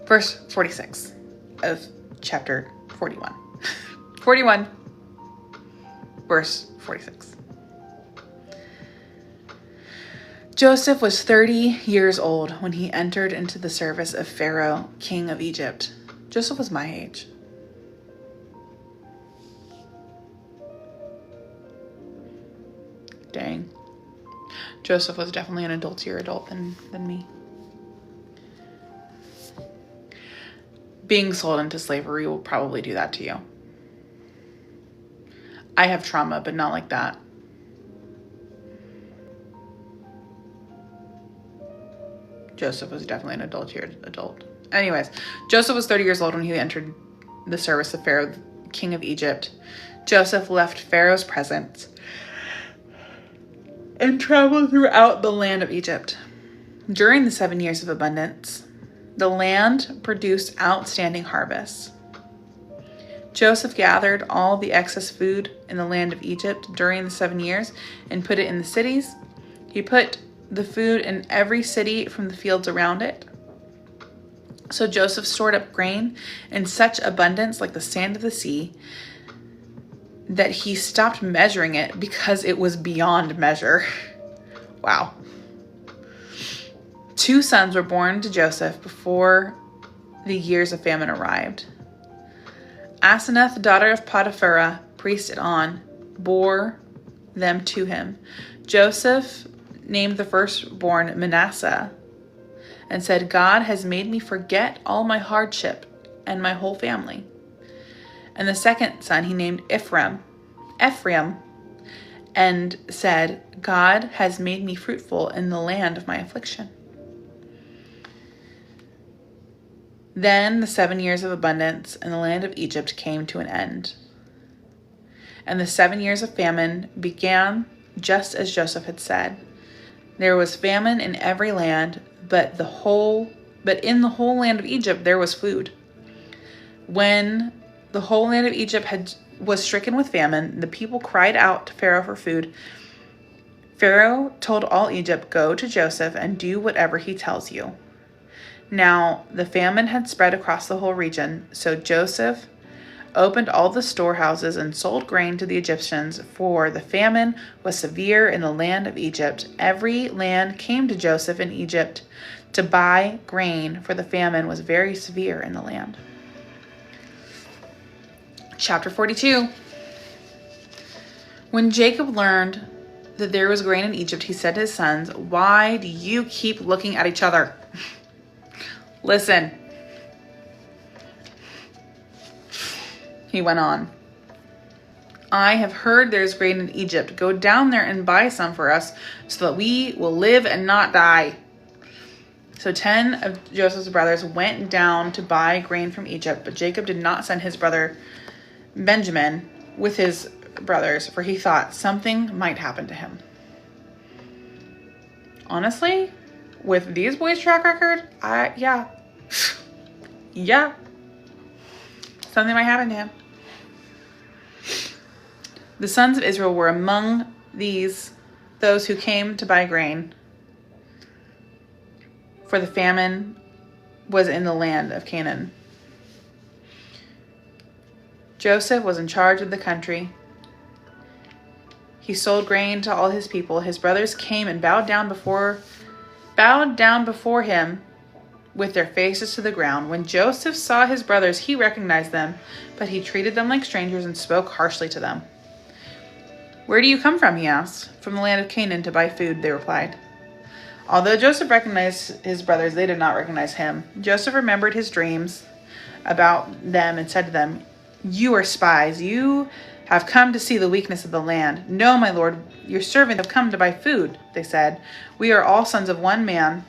Verse 46 of chapter 41. 41, verse 46. Joseph was 30 years old when he entered into the service of Pharaoh, king of Egypt. Joseph was my age. Dang. Joseph was definitely an adultier adult than me. Being sold into slavery will probably do that to you. I have trauma, but not like that. Joseph was definitely an adultier adult. Anyways, Joseph was 30 years old when he entered the service of Pharaoh, king of Egypt. Joseph left Pharaoh's presence and traveled throughout the land of Egypt. During the 7 years of abundance, the land produced outstanding harvests. Joseph gathered all the excess food in the land of Egypt during the 7 years and put it in the cities. He put the food in every city from the fields around it. So Joseph stored up grain in such abundance, like the sand of the sea, that he stopped measuring it because it was beyond measure. Wow. 2 sons were born to Joseph before the years of famine arrived. Asenath, daughter of Potiphera, priest at On, bore them to him. Joseph named the firstborn Manasseh and said, "God has made me forget all my hardship and my whole family." And the second son he named Ephraim, and said, "God has made me fruitful in the land of my affliction." Then the 7 years of abundance in the land of Egypt came to an end. And the 7 years of famine began just as Joseph had said. There was famine in every land, but in the whole land of Egypt there was food. When the whole land of Egypt was stricken with famine, the people cried out to Pharaoh for food. Pharaoh told all Egypt, "Go to Joseph and do whatever he tells you." Now the famine had spread across the whole region, so Joseph opened all the storehouses and sold grain to the Egyptians, for the famine was severe in the land of Egypt. Every land came to Joseph in Egypt to buy grain, for the famine was very severe in the land. Chapter 42. When Jacob learned that there was grain in Egypt, he said to his sons, "Why do you keep looking at each other? Listen." He went on, "I have heard there is grain in Egypt. Go down there and buy some for us, so that we will live and not die." So 10 of Joseph's brothers went down to buy grain from Egypt, but Jacob did not send his brother Benjamin with his brothers, for he thought something might happen to him. Honestly, with these boys' track record, yeah, something might happen to him. The sons of Israel were among those who came to buy grain, for the famine was in the land of Canaan. Joseph was in charge of the country. He sold grain to all his people. His brothers came and bowed down before him with their faces to the ground. When Joseph saw his brothers, he recognized them, but he treated them like strangers and spoke harshly to them. "Where do you come from?" he asked. "From the land of Canaan to buy food," they replied. Although Joseph recognized his brothers, they did not recognize him. Joseph remembered his dreams about them and said to them, "You are spies. You have come to see the weakness of the land." "No, my lord, your servants have come to buy food," they said. "We are all sons of one man.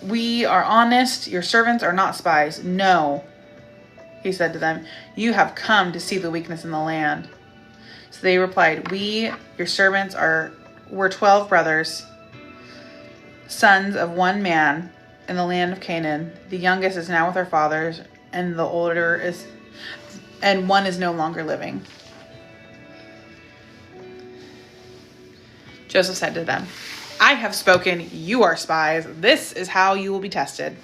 We are honest. Your servants are not spies." "No," he said to them, "you have come to see the weakness in the land." So they replied, Your servants were 12 brothers, sons of one man in the land of Canaan. The youngest is now with our fathers, and one is no longer living." Joseph said to them, "I have spoken. You are spies. This is how you will be tested.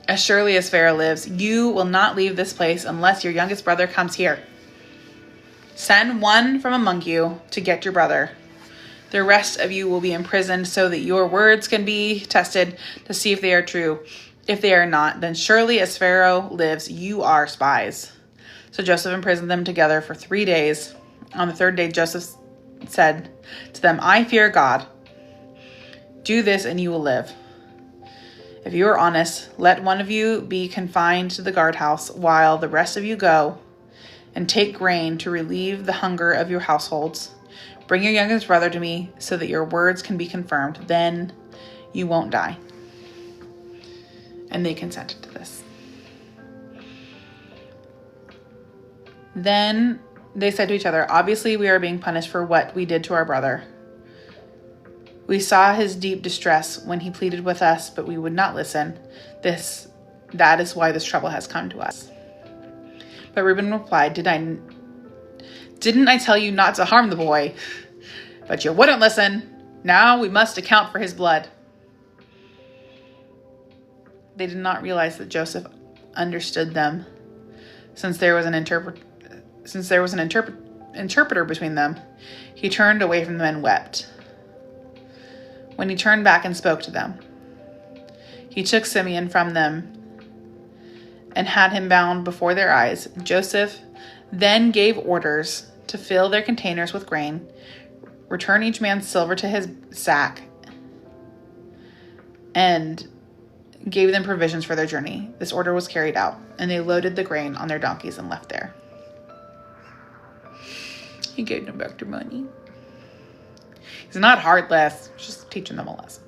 As surely as Pharaoh lives, you will not leave this place unless your youngest brother comes here. Send one from among you to get your brother. The rest of you will be imprisoned so that your words can be tested to see if they are true. If they are not, then surely as Pharaoh lives, you are spies." So Joseph imprisoned them together for 3 days. On the third day, Joseph said to them, "I fear God. Do this and you will live. If you are honest, let one of you be confined to the guardhouse while the rest of you go and take grain to relieve the hunger of your households. Bring your youngest brother to me so that your words can be confirmed. Then you won't die." And they consented to this. Then they said to each other, "Obviously we are being punished for what we did to our brother. We saw his deep distress when he pleaded with us, but we would not listen. That is why this trouble has come to us." But Reuben replied, Didn't I tell you not to harm the boy? But you wouldn't listen. Now we must account for his blood." They did not realize that Joseph understood them, since there was an interpreter between them. He turned away from them and wept. When he turned back and spoke to them, he took Simeon from them and had him bound before their eyes. Joseph then gave orders to fill their containers with grain, return each man's silver to his sack, and gave them provisions for their journey. This order was carried out, and they loaded the grain on their donkeys and left there. He gave them back their money. He's not heartless, just teaching them a lesson.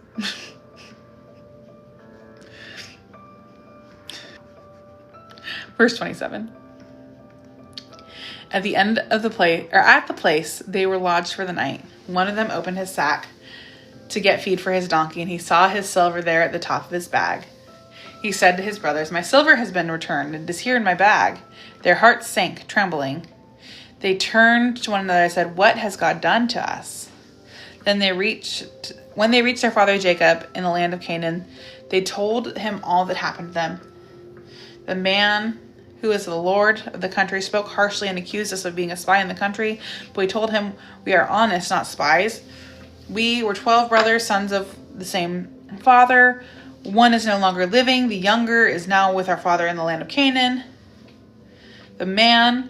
Verse 27. At the end of the place, or at the place, they were lodged for the night. One of them opened his sack to get feed for his donkey, and he saw his silver there at the top of his bag. He said to his brothers, "My silver has been returned, and is here in my bag." Their hearts sank, trembling. They turned to one another and said, "What has God done to us?" When they reached their father Jacob in the land of Canaan, they told him all that happened to them. The man who is the Lord of the country spoke harshly and accused us of being a spy in the country, but we told him, "We are honest, not spies. We were 12 brothers, sons of the same father. One is no longer living. The younger is now with our father in the land of Canaan." The man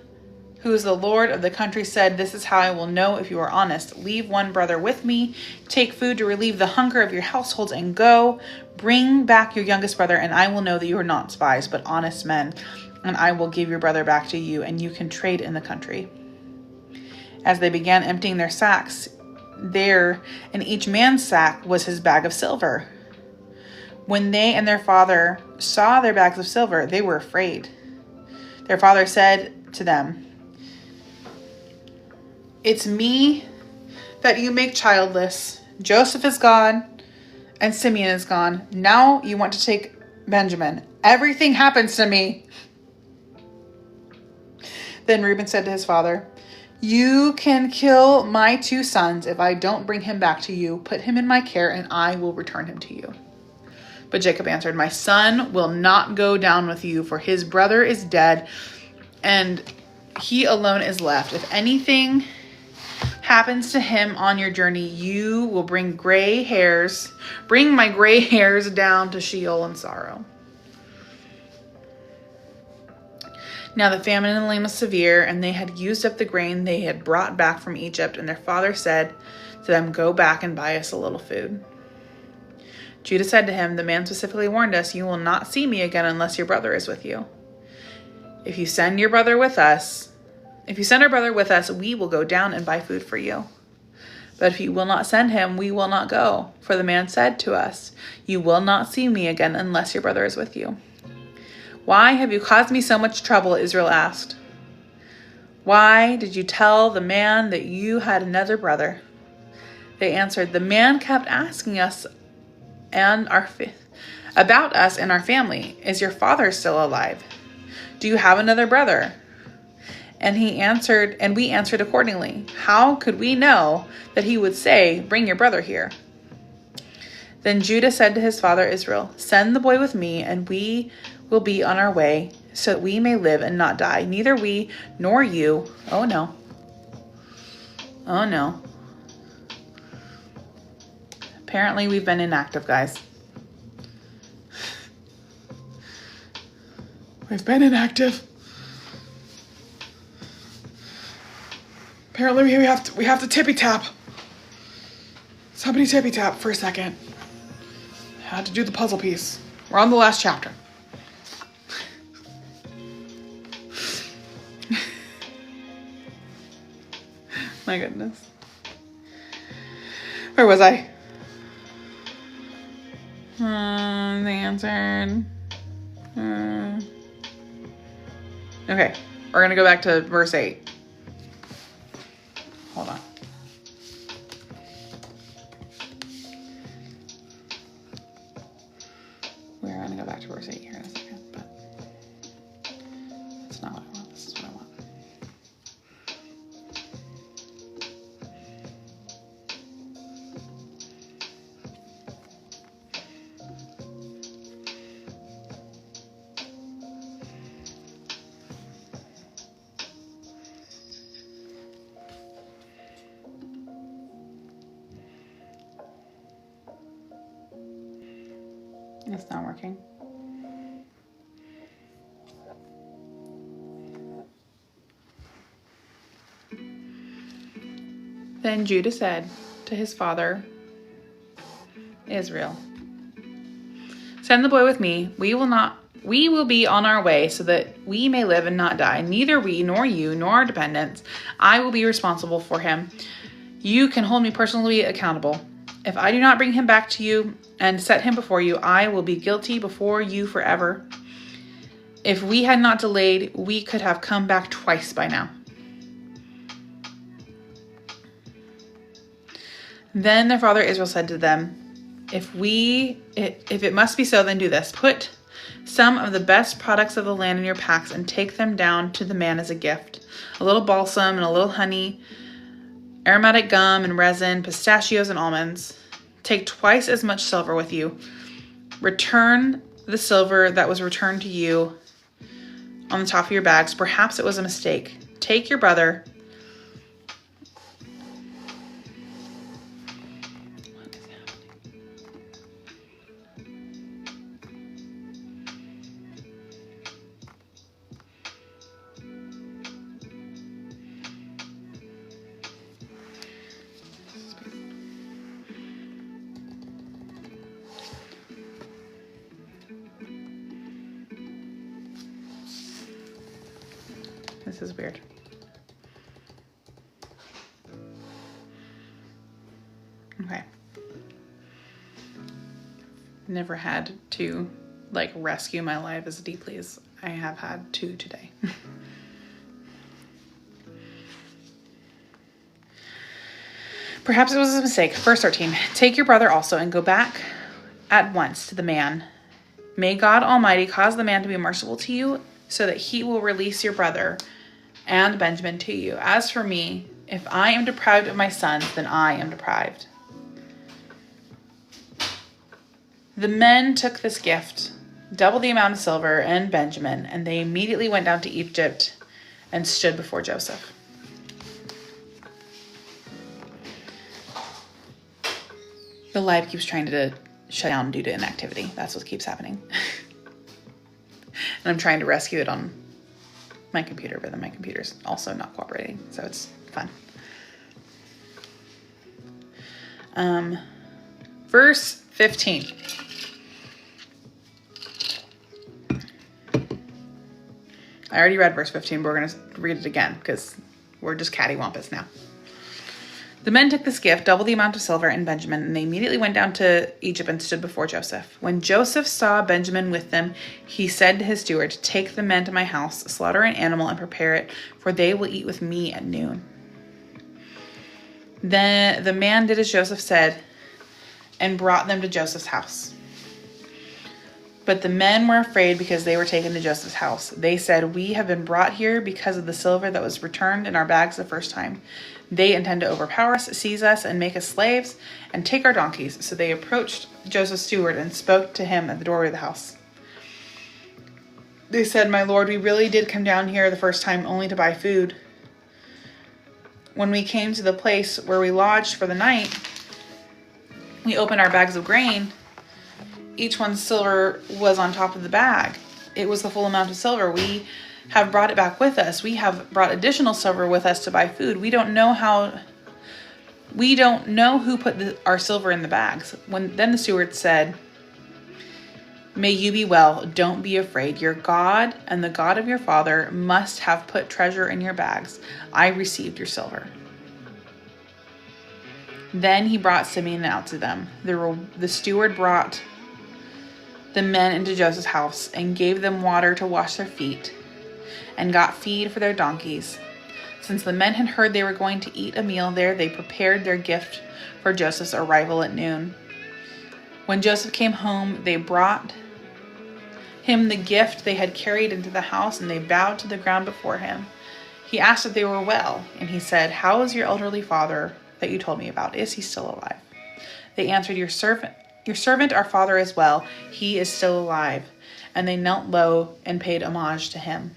who is the Lord of the country said, "This is how I will know if you are honest. Leave one brother with me. Take food to relieve the hunger of your households and go. Bring back your youngest brother, and I will know that you are not spies, but honest men. And I will give your brother back to you, and you can trade in the country." As they began emptying their sacks, there in each man's sack was his bag of silver. When they and their father saw their bags of silver, they were afraid. Their father said to them, "It's me that you make childless. Joseph is gone, and Simeon is gone. Now you want to take Benjamin. Everything happens to me." Then Reuben said to his father, "You can kill my 2 sons if I don't bring him back to you. Put him in my care, and I will return him to you." But Jacob answered, "My son will not go down with you, for his brother is dead, and he alone is left. If anything happens to him on your journey, you will bring my gray hairs down to Sheol in sorrow." Now the famine in the land was severe, and they had used up the grain they had brought back from Egypt, and their father said to them, "Go back and buy us a little food." Judah said to him, "The man specifically warned us, 'You will not see me again unless your brother is with you.' If you send our brother with us, we will go down and buy food for you. But if you will not send him, we will not go. For the man said to us, 'You will not see me again unless your brother is with you.'" "Why have you caused me so much trouble?" Israel asked. "Why did you tell the man that you had another brother?" They answered, "The man kept asking us about us and our family. 'Is your father still alive? Do you have another brother?' And we answered accordingly. How could we know that he would say, 'Bring your brother here'?" Then Judah said to his father Israel, "Send the boy with me, and we will be on our way, so that we may live and not die. Neither we nor you." Oh no. Apparently we've been inactive, guys. We've been inactive. Apparently we have to tippy tap. Somebody tippy tap for a second. Had to do the puzzle piece. We're on the last chapter. My goodness. Where was I? They answered. Okay, we're going to go back to verse 8. Hold on. We're going to go back to verse 8 here in a second, but that's not what I want. This is what I want. It's not working. Then Judah said to his father Israel, "Send the boy with me. We will be on our way, so that we may live and not die. Neither we, nor you, nor our dependents. I will be responsible for him. You can hold me personally accountable. If I do not bring him back to you and set him before you, I will be guilty before you forever. If we had not delayed, we could have come back twice by now." Then their father Israel said to them, if it must be so, then do this. Put some of the best products of the land in your packs and take them down to the man as a gift. A little balsam and a little honey, aromatic gum and resin, pistachios and almonds. Take twice as much silver with you. Return the silver that was returned to you on the top of your bags. Perhaps it was a mistake. Take your brother. What is This is weird. Okay. Never had to rescue my life as deeply as I have had to today. Perhaps it was a mistake. Verse 13. Take your brother also and go back at once to the man. May God Almighty cause the man to be merciful to you, so that he will release your brother and Benjamin to you. As for me, if I am deprived of my sons, then I am deprived. The men took this gift, double the amount of silver and Benjamin, and they immediately went down to Egypt and stood before Joseph. The live keeps trying to shut down due to inactivity. That's what keeps happening. And I'm trying to rescue it on my computer, but then my computer's also not cooperating, so it's fun. Verse 15. I already read verse 15, but we're going to read it again because we're just cattywampus now. The men took this gift, double the amount of silver and Benjamin, and they immediately went down to Egypt and stood before Joseph. When Joseph saw Benjamin with them, he said to his steward, take the men to my house, slaughter an animal and prepare it, for they will eat with me at noon. Then the man did as Joseph said and brought them to Joseph's house. But the men were afraid because they were taken to Joseph's house. They said, we have been brought here because of the silver that was returned in our bags the first time. They intend to overpower us, seize us, and make us slaves, and take our donkeys. So they approached Joseph's steward and spoke to him at the doorway of the house. They said, my lord, we really did come down here the first time only to buy food. When we came to the place where we lodged for the night, we opened our bags of grain. Each one's silver was on top of the bag. It was the full amount of silver. We have brought it back with us. We have brought additional silver with us to buy food. We don't know who put our silver in the bags. Then the steward said, may you be well. Don't be afraid. Your God and the God of your father must have put treasure in your bags. I received your silver. Then he brought Simeon out to them. The steward brought the men into Joseph's house and gave them water to wash their feet and got feed for their donkeys. Since the men had heard they were going to eat a meal there, they prepared their gift for Joseph's arrival at noon. When Joseph came home, they brought him the gift they had carried into the house, and they bowed to the ground before him. He asked if they were well, and he said, how is your elderly father that you told me about? Is he still alive? They answered, your servant, our father, is well. He is still alive. And they knelt low and paid homage to him.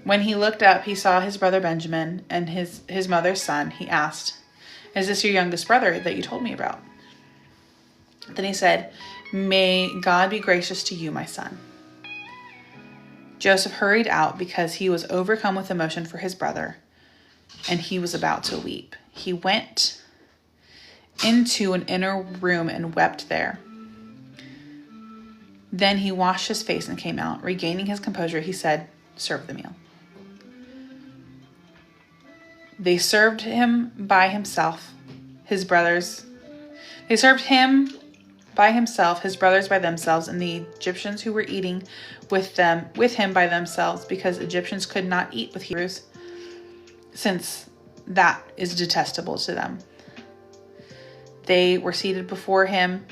When he looked up, he saw his brother Benjamin and his mother's son. He asked, is this your youngest brother that you told me about? Then he said, may God be gracious to you, my son. Joseph hurried out because he was overcome with emotion for his brother, and he was about to weep. He went into an inner room and wept there. Then he washed his face and came out. Regaining his composure, he said, serve the meal. They served him by himself, his brothers by themselves, and the Egyptians who were eating with him by themselves, because Egyptians could not eat with Hebrews, since that is detestable to them. They were seated before him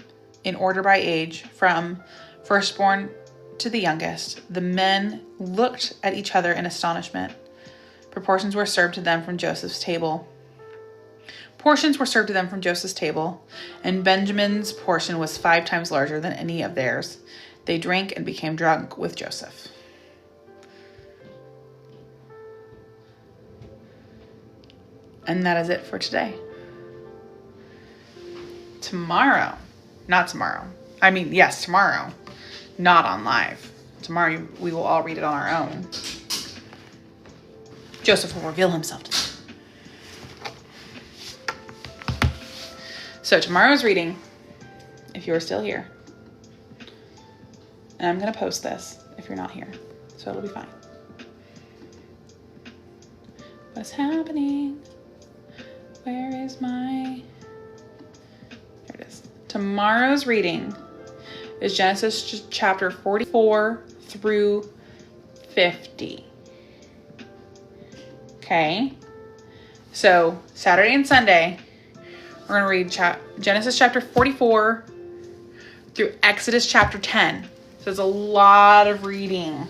in order by age, from firstborn to the youngest. The men looked at each other in astonishment. Portions were served to them from Joseph's table, and Benjamin's portion was 5 times larger than any of theirs. They drank and became drunk with Joseph. And that is it for today. Tomorrow, not on live. Tomorrow we will all read it on our own. Joseph will reveal himself to them. So tomorrow's reading, if you're still here, and I'm going to post this if you're not here, so it'll be fine. What's happening? Where is my... There it is. Tomorrow's reading is Genesis chapter 44 through 50. Okay? So, Saturday and Sunday, we're going to read Genesis chapter 44 through Exodus chapter 10. So, it's a lot of reading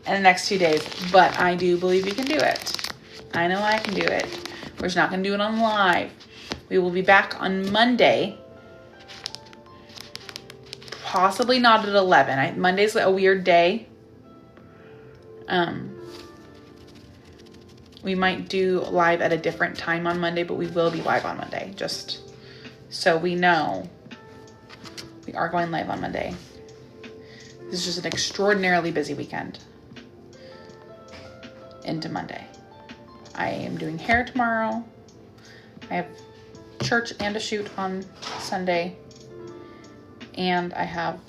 in the next 2 days, but I do believe you can do it. I know I can do it. We're just not going to do it on live. We will be back on Monday. Possibly not at 11. Monday's a weird day. We might do live at a different time on Monday, but we will be live on Monday. Just so we know, we are going live on Monday. This is just an extraordinarily busy weekend into Monday. I am doing hair tomorrow. I have church and a shoot on Sunday. And I have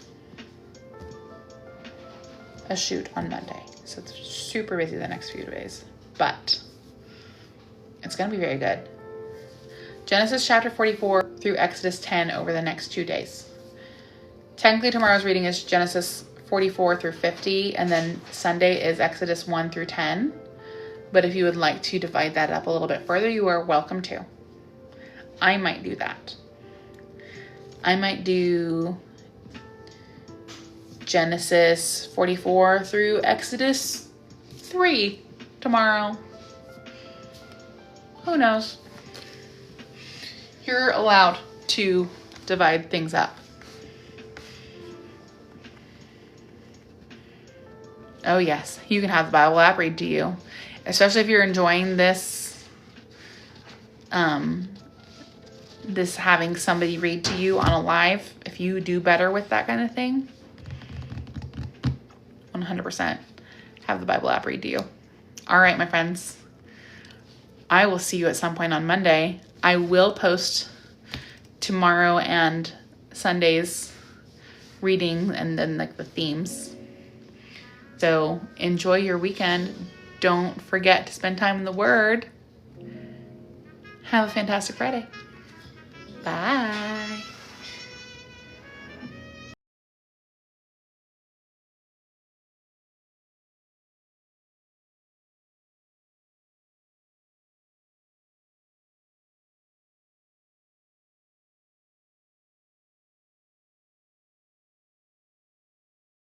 a shoot on Monday. So it's super busy the next few days. But it's going to be very good. Genesis chapter 44 through Exodus 10 over the next 2 days. Technically, tomorrow's reading is Genesis 44 through 50. And then Sunday is Exodus 1 through 10. But if you would like to divide that up a little bit further, you are welcome to. I might do that. I might do Genesis 44 through Exodus 3 tomorrow. Who knows? You're allowed to divide things up. Oh yes, you can have the Bible app read to you. Especially if you're enjoying this, this having somebody read to you on a live. If you do better with that kind of thing, 100% have the Bible app read to you. All right, my friends. I will see you at some point on Monday. I will post tomorrow and Sunday's reading and then like the themes. So enjoy your weekend. Don't forget to spend time in the Word. Have a fantastic Friday. Bye.